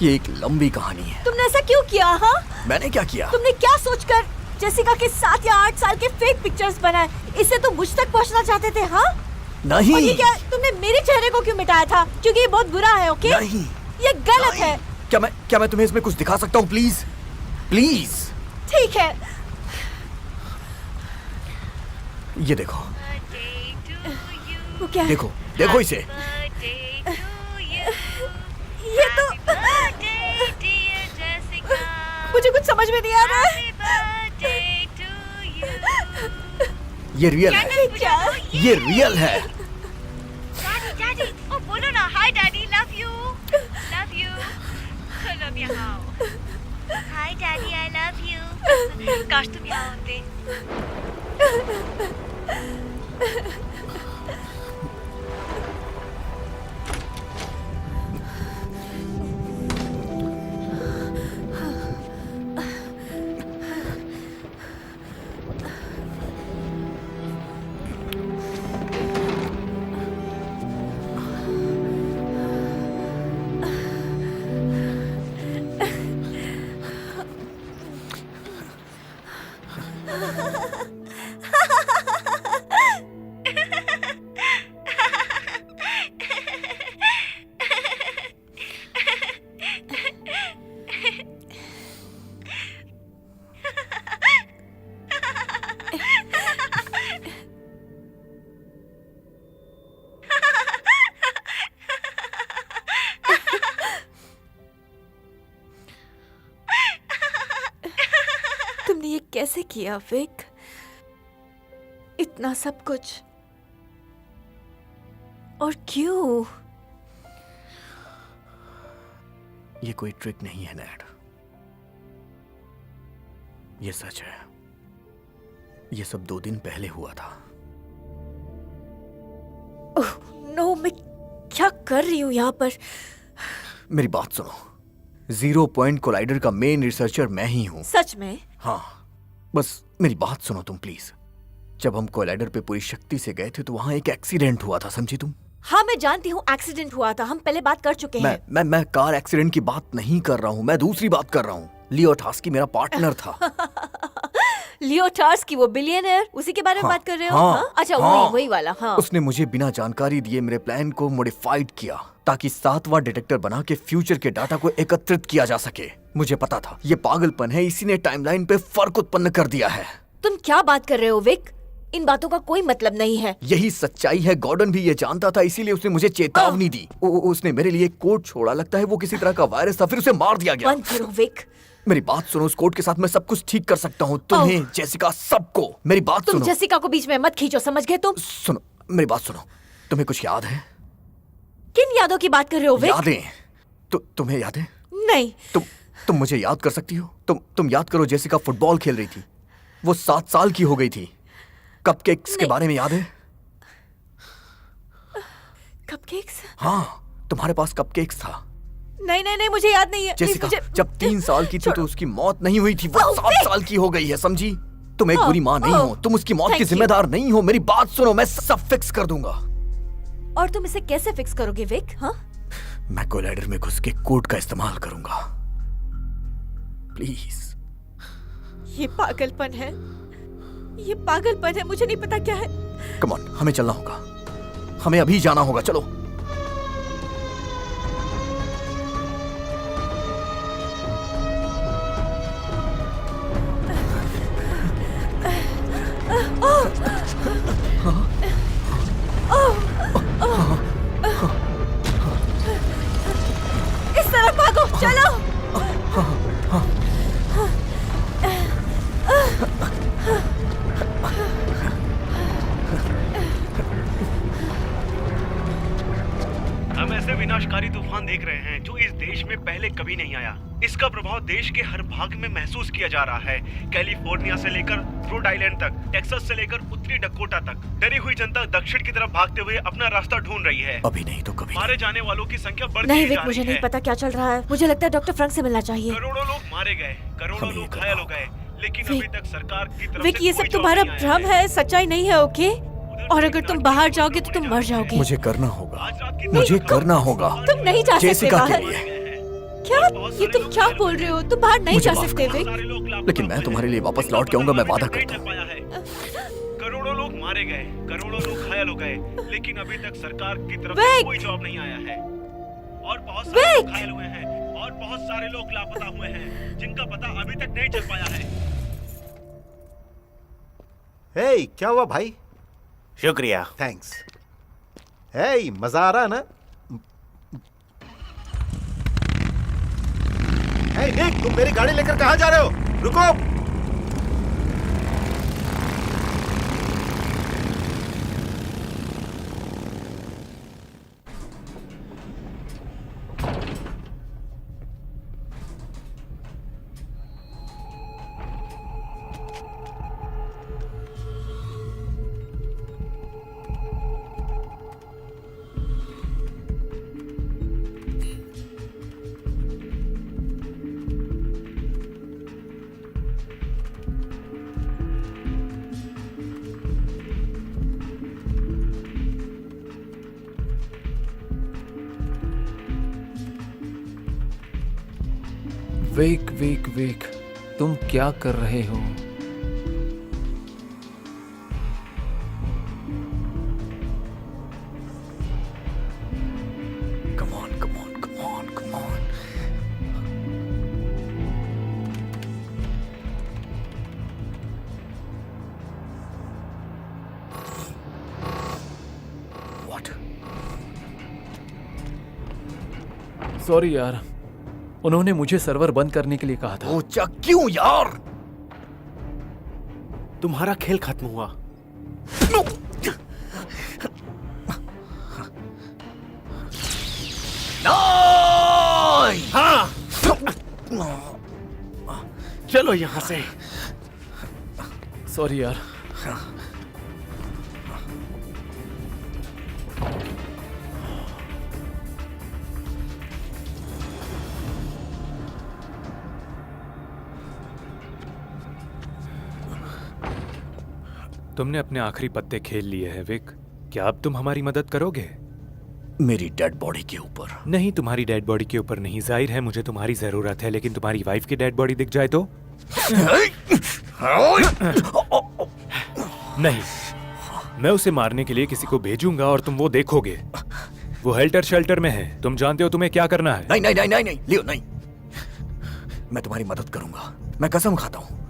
Speaker 4: ये एक लंबी कहानी है।
Speaker 8: तुमने ऐसा क्यों किया? हाँ,
Speaker 4: मैंने क्या किया?
Speaker 8: तुमने क्या सोचकर जेसिका के 7 या 8 साल के फेक पिक्चर्स बनाए? इससे तुम मुझ तक पहुंचना चाहते थे? हाँ,
Speaker 4: नहीं।
Speaker 8: और ये क्या, तुमने मेरे चेहरे को क्यों मिटाया था? क्योंकि ये बहुत बुरा है। ओके,
Speaker 4: नहीं,
Speaker 8: ये गलत
Speaker 4: नहीं।
Speaker 8: है।
Speaker 4: क्या मैं तुम्हें इसमें कुछ दिखा सकता हूँ? Please please.
Speaker 8: ठीक है,
Speaker 4: ये देखो,
Speaker 8: वो क्या है?
Speaker 4: देखो, देखो इसे।
Speaker 8: ये तो मुझे कुछ समझ में नहीं आ रहा है।
Speaker 4: ये रियल है।
Speaker 8: ये क्या?
Speaker 4: ये रियल है।
Speaker 2: डैडी, ओ बोलो ना, हाय daddy, love you, love you, love you how, hi daddy, I love you. काश तुम यहाँ होते।
Speaker 8: तुमने ये कैसे किया विक? इतना सब कुछ, और क्यों?
Speaker 4: ये कोई ट्रिक नहीं है नैड, ये सच है। ये सब 2 दिन पहले हुआ था।
Speaker 8: ओह नो, मैं क्या कर रही हूँ यहाँ पर?
Speaker 4: मेरी बात सुनो, 0 पॉइंट कोलाइडर का मेन रिसर्चर मैं ही हूँ।
Speaker 8: सच में?
Speaker 4: हाँ, बस मेरी बात सुनो तुम प्लीज। जब हम कोलाइडर पे पूरी शक्ति से गए थे तो वहां एक एक्सीडेंट हुआ था, समझी तुम?
Speaker 8: हाँ, मैं जानती हूँ एक्सीडेंट हुआ था, हम पहले बात कर चुके हैं।
Speaker 4: मैं कार एक्सीडेंट की बात नहीं कर रहा हूँ, मैं दूसरी बात कर रहा हूँ। लियो टास्की मेरा पार्टनर था।
Speaker 8: लियो टार्स्की, वो बिलियनर, उसी के बारे में बात कर रहे हो?
Speaker 4: हाँ,
Speaker 8: हाँ? अच्छा,
Speaker 4: हाँ,
Speaker 8: वही वाला। हाँ,
Speaker 4: उसने मुझे बिना जानकारी दिए मेरे प्लान को मॉडिफाइड किया ताकि 7वां डिटेक्टर बना के फ्यूचर के डाटा को एकत्रित किया जा सके। मुझे पता था ये पागलपन है, इसी ने टाइमलाइन पे फर्क उत्पन्न कर दिया है।
Speaker 8: तुम क्या बात कर रहे हो विक? इन बातों का कोई मतलब नहीं है।
Speaker 4: यही सच्चाई है, गॉर्डन भी ये जानता था, इसीलिए उसने मुझे चेतावनी दी। उसने मेरे लिए एक कोड छोड़ा, लगता है वो किसी तरह का वायरस था, फिर उसे मार दिया गया।
Speaker 8: बंद करो विक।
Speaker 4: मेरी बात सुनो, उस कोड के साथ मैं सब कुछ ठीक कर सकता हूँ, तुम्हें, जेसिका, सबको। मेरी बात
Speaker 8: तुम
Speaker 4: सुनो।
Speaker 8: जेसिका को बीच में मत खींचो, समझ गए तुम?
Speaker 4: सुनो, मेरी बात सुनो। तुम्हें कुछ याद है?
Speaker 8: किन यादों की बात कर रहे हो विक?
Speaker 4: यादें? तुम्हें याद है?
Speaker 8: नहीं।
Speaker 4: तुम मुझे याद कर सकती हो? तुम याद करो, जेसिका फुटबॉल खेल रही थी, वो 7 साल की हो गई थी। कपकेक्स के बारे में याद है?
Speaker 8: कपकेक्स?
Speaker 4: हाँ, तुम्हारे पास कपकेक्स था।
Speaker 8: नहीं, मुझे याद नहीं है।
Speaker 4: जेसिका
Speaker 8: मुझे...
Speaker 4: जब 3 साल की थी तो उसकी मौत नहीं हुई थी, वो 7 साल की हो गई है, समझी? तुम एक बुरी माँ नहीं हो, तुम उसकी मौत की
Speaker 10: thank you.
Speaker 4: जिम्मेदार नहीं हो। मेरी बात सुनो, मैं सब फिक्स कर दूंगा।
Speaker 10: और तुम इसे कैसे फिक्स करोगे विक? हाँ,
Speaker 4: मैं कोलाइडर में घुस के कोड का इस्तेमाल करूंगा। प्लीज।
Speaker 10: ये पागलपन है, ये पागलपन है। मुझे नहीं पता क्या है।
Speaker 4: कम ऑन, हमें चलना होगा, हमें अभी जाना होगा, चलो।
Speaker 10: इस तरफ भागो, चलो।
Speaker 6: हम ऐसे विनाशकारी तूफान देख रहे हैं जो इस देश में पहले कभी नहीं आया। इसका प्रभाव देश के हर भाग में महसूस किया जा रहा है। कैलिफोर्निया से लेकर रोड आइलैंड तक, टेक्सास से लेकर उत्तरी डकोटा तक, डरी हुई जनता दक्षिण की तरफ भागते हुए अपना रास्ता ढूंढ रही है।
Speaker 4: अभी नहीं तो कभी।
Speaker 6: मारे जाने वालों की संख्या बढ़ती
Speaker 10: नहीं
Speaker 6: जा
Speaker 10: विक,
Speaker 6: रही
Speaker 10: मुझे
Speaker 6: है।
Speaker 10: नहीं पता क्या चल रहा है। मुझे लगता है डॉक्टर फ्रैंक से मिलना चाहिए।
Speaker 6: करोड़ों लोग मारे गए, करोड़ों
Speaker 4: हमें ये
Speaker 6: लोग घायल हो गए, लेकिन अभी
Speaker 10: विक,
Speaker 6: तक सरकार की तरफ
Speaker 10: विक,
Speaker 6: से
Speaker 10: ये
Speaker 6: कोई
Speaker 10: सब
Speaker 6: जवाब
Speaker 10: तुम्हारा
Speaker 6: नहीं आया
Speaker 10: भ्रम है, सच्चाई नहीं है। ओके, और अगर तुम बाहर जाओगे तो तुम मर जाओगे।
Speaker 4: मुझे करना होगा,
Speaker 6: आज रात की
Speaker 4: मुझे करना होगा।
Speaker 10: तुम नहीं जा सकते
Speaker 4: जेसिका के
Speaker 10: बाहर।
Speaker 4: लिए।
Speaker 10: क्या? ये तुम क्या बोल रहे हो? तुम बाहर नहीं
Speaker 4: मुझे
Speaker 10: जा
Speaker 4: माफ
Speaker 10: सकते
Speaker 4: करो।
Speaker 10: विक।
Speaker 4: लेकिन मैं तुम्हारे लिए वापस लौट के आऊंगा, मैं वादा करता हूँ।
Speaker 6: करोड़ों लोग मारे गए, करोड़ों लोग घायल हो गए, लेकिन अभी तक सरकार की तरफ
Speaker 10: विक!
Speaker 6: से कोई जवाब नहीं आया है। और बहुत सारे
Speaker 10: विक!
Speaker 6: लोग घायल हुए हैं, और बहुत सारे लोग लापता हुए हैं, जिनका पता अभी तक नहीं चल पाया है।
Speaker 11: हे, क्या हुआ भाई?
Speaker 6: शुक्रिया।
Speaker 11: थैंक्स। हे, मजा आ रहा ना? हे निक, तुम मेरी गाड़ी लेकर कहाँ जा रहे हो? रुको।
Speaker 5: विक विक विक, तुम क्या कर रहे हो?
Speaker 4: Come on, come on, come on, come on. What?
Speaker 5: Sorry यार, उन्होंने मुझे सर्वर बंद करने के लिए कहा था।
Speaker 4: ओचा, क्यों यार?
Speaker 6: तुम्हारा खेल खत्म हुआ। हाँ, चलो यहाँ से।
Speaker 5: सॉरी यार।
Speaker 1: तुमने अपने आखिरी पत्ते खेल लिए हैं विक। क्या अब तुम हमारी मदद करोगे?
Speaker 4: मेरी डेड बॉडी के ऊपर।
Speaker 1: नहीं, तुम्हारी डेड बॉडी के ऊपर नहीं। जाहिर है मुझे तुम्हारी जरूरत है, लेकिन तुम्हारी वाइफ की डेड बॉडी दिख जाए तो? नहीं, मैं उसे मारने के लिए किसी को भेजूंगा और तुम वो देखोगे। वो हेल्टर शेल्टर में है, तुम जानते हो तुम्हें क्या करना है।
Speaker 4: नहीं नहीं नहीं नहीं नहीं, लियो नहीं। मैं तुम्हारी मदद करूंगा, मैं कसम खाता हूं।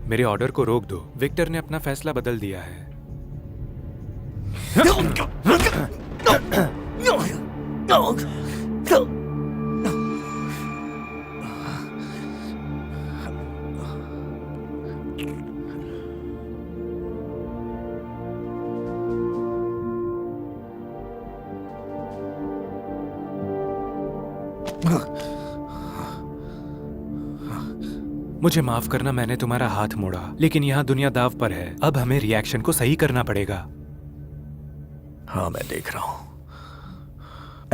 Speaker 1: मेरे ऑर्डर को रोक दो। विक्टर ने अपना फैसला बदल दिया है। मुझे माफ करना, मैंने तुम्हारा हाथ मोड़ा, लेकिन यहाँ दुनिया दाव पर है। अब हमें रिएक्शन को सही करना पड़ेगा।
Speaker 4: हाँ, मैं देख रहा हूं।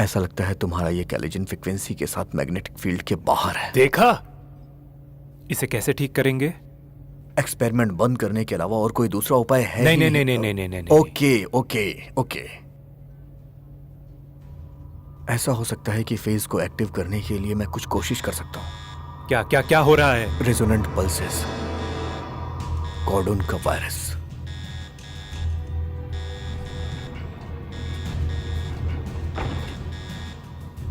Speaker 4: ऐसा लगता है तुम्हारा ये कैलिजन फ्रीक्वेंसी के साथ मैग्नेटिक फील्ड के बाहर है।
Speaker 1: देखा? इसे कैसे ठीक करेंगे?
Speaker 4: एक्सपेरिमेंट बंद करने के अलावा और कोई दूसरा उपाय है
Speaker 1: नहीं
Speaker 4: ही
Speaker 1: नहीं नहीं नहीं नहीं नहीं नहीं।
Speaker 4: Okay okay okay. ऐसा हो सकता है कि फेज को एक्टिव करने के लिए मैं कुछ कोशिश कर सकता हूँ।
Speaker 1: क्या क्या क्या हो रहा है?
Speaker 4: रेजोनेंट पल्सेस, कॉर्डन का वायरस।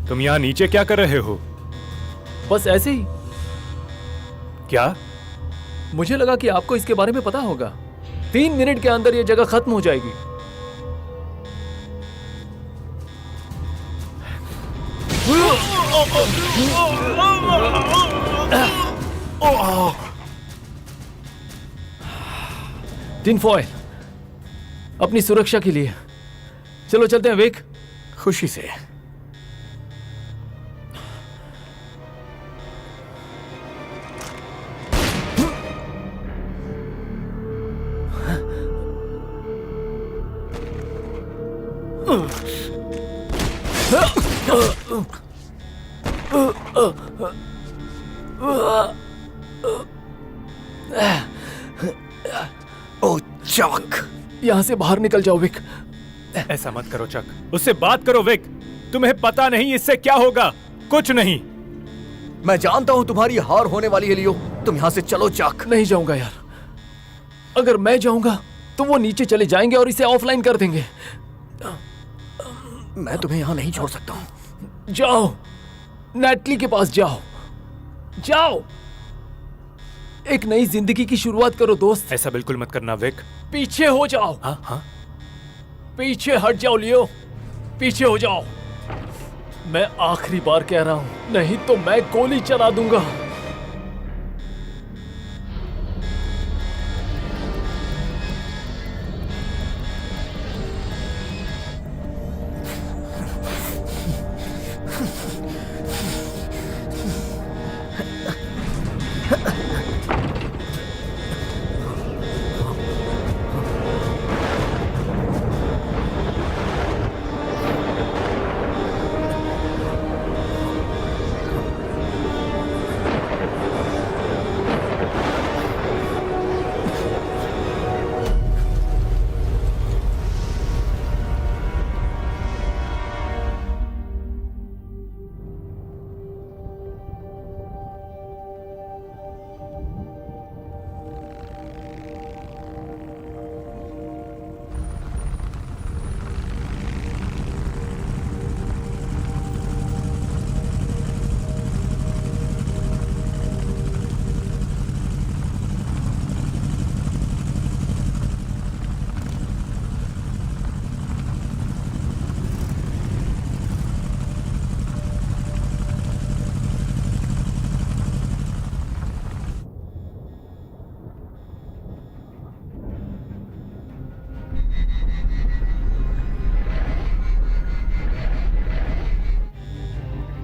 Speaker 1: तुम यहाँ नीचे क्या कर रहे हो?
Speaker 5: बस ऐसे ही।
Speaker 1: क्या?
Speaker 5: मुझे लगा कि आपको इसके बारे में पता होगा। 3 मिनट के अंदर ये जगह खत्म हो जाएगी। टिन फॉयल, अपनी सुरक्षा के लिए। चलो चलते हैं विक।
Speaker 4: खुशी से। ओ चक,
Speaker 5: यहां से बाहर निकल जाओ विक।
Speaker 1: ऐसा मत करो चक, उससे बात करो विक। तुम्हें पता नहीं इससे क्या होगा? कुछ नहीं।
Speaker 4: मैं जानता हूं तुम्हारी हार होने वाली है लियो। तुम यहां से चलो चक।
Speaker 5: नहीं जाऊंगा यार। अगर मैं जाऊंगा तो वो नीचे चले जाएंगे और इसे ऑफलाइन कर देंगे।
Speaker 4: मैं तुम्हें यहां नहीं छोड़ सकता हूं।
Speaker 5: जाओ, नेटली के पास जाओ। जाओ, एक नई जिंदगी की शुरुआत करो दोस्त।
Speaker 1: ऐसा बिल्कुल मत करना विक।
Speaker 5: पीछे हो जाओ।
Speaker 1: हाँ हाँ,
Speaker 5: पीछे हट जाओ लियो, पीछे हो जाओ। मैं आखिरी बार कह रहा हूं, नहीं तो मैं गोली चला दूंगा।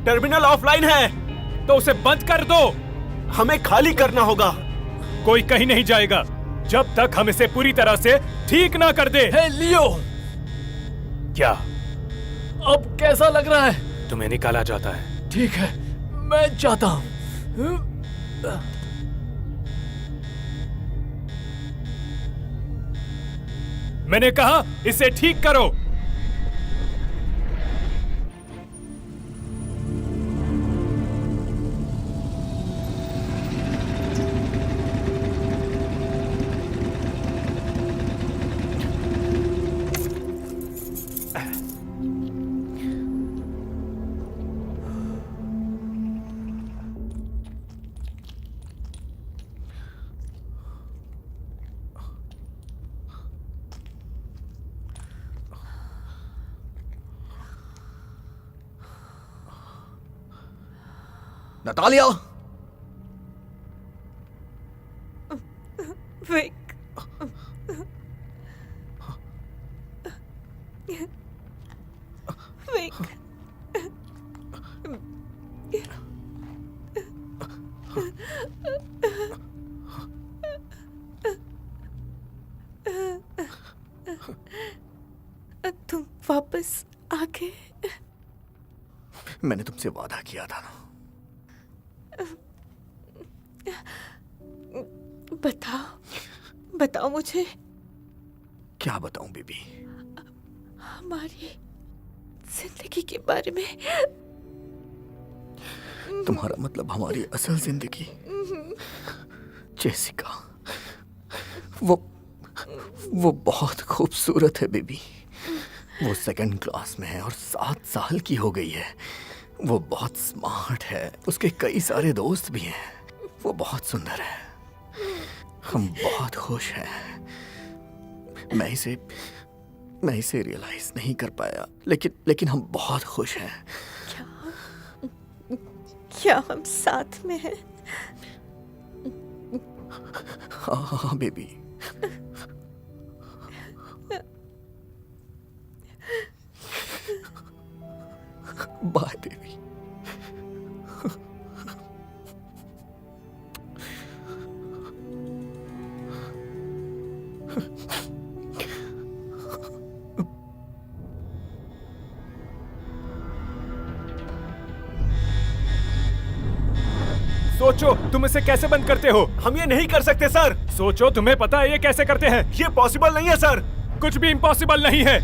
Speaker 6: टर्मिनल ऑफलाइन है।
Speaker 1: तो उसे बंद कर दो।
Speaker 6: हमें खाली करना होगा।
Speaker 1: कोई कहीं नहीं जाएगा जब तक हम इसे पूरी तरह से ठीक ना कर दे।
Speaker 5: हे लियो,
Speaker 1: क्या
Speaker 5: अब कैसा लग रहा है?
Speaker 1: तुम्हें निकाला जाता है?
Speaker 5: ठीक है, मैं जाता हूं।
Speaker 1: मैंने कहा इसे ठीक करो।
Speaker 4: नतालिया,
Speaker 10: विक, विक, तुम वापस आ गए।
Speaker 4: मैंने तुमसे वादा किया था ना।
Speaker 10: बताओ। बताओ मुझे,
Speaker 4: क्या बताऊं बेबी?
Speaker 10: हमारी जिंदगी के बारे में।
Speaker 4: तुम्हारा मतलब हमारी असल जिंदगी? जेसिका, वो बहुत खूबसूरत है बेबी। वो सेकंड क्लास में है और 7 साल की हो गई है। वो बहुत स्मार्ट है, उसके कई सारे दोस्त भी हैं। वो बहुत सुंदर है। हम बहुत खुश हैं। मैं इसे रियलाइज नहीं कर पाया, लेकिन हम बहुत खुश हैं।
Speaker 10: क्या हम साथ में हैं?
Speaker 4: हाँ बेबी। Bye baby.
Speaker 1: सोचो तुम इसे कैसे बंद करते हो।
Speaker 6: हम ये नहीं कर सकते सर।
Speaker 1: सोचो, तुम्हें पता है ये कैसे करते हैं।
Speaker 6: ये पॉसिबल नहीं है सर।
Speaker 1: कुछ भी इम्पॉसिबल नहीं है।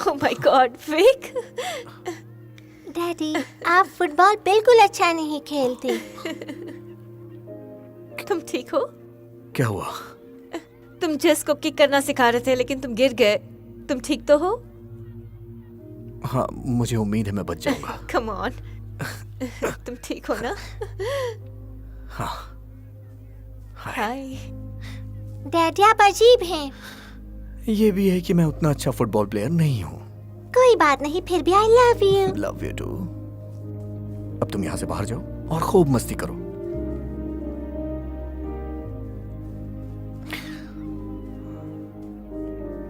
Speaker 10: Oh my God, Vic.
Speaker 9: Daddy, आप फुटबॉल बिल्कुल अच्छा नहीं खेलते।
Speaker 10: तुम ठीक हो?
Speaker 4: क्या हुआ?
Speaker 10: तुम जेस को किक करना सिखा रहे थे लेकिन तुम गिर गए। तुम ठीक तो हो?
Speaker 4: हाँ, मुझे उम्मीद है मैं बच जाऊंगा।
Speaker 10: Come on. तुम ठीक हो ना?
Speaker 4: हाँ।
Speaker 10: हाय।
Speaker 9: डैडी, आप अजीब हैं।
Speaker 4: ये भी है कि मैं उतना अच्छा फुटबॉल प्लेयर नहीं हूँ।
Speaker 9: कोई बात नहीं, फिर भी I love you.
Speaker 4: Love you too. अब तुम यहाँ से बाहर जाओ और खूब मस्ती करो।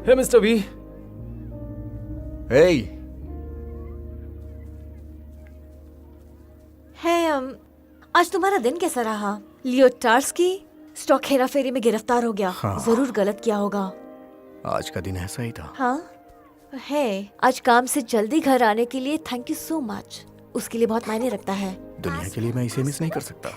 Speaker 5: हे मिस्टर वी।
Speaker 4: हे।
Speaker 10: आज तुम्हारा दिन कैसा रहा? लियो टार्स्की स्टॉक हेराफेरी में गिरफ्तार हो गया।
Speaker 4: हाँ।
Speaker 10: जरूर गलत किया होगा।
Speaker 4: आज का दिन ऐसा ही था।
Speaker 10: हाँ है। आज काम से जल्दी घर आने के लिए थैंक यू सो मच। उसके लिए बहुत मायने रखता है।
Speaker 4: दुनिया के लिए मैं इसे मिस नहीं कर सकता।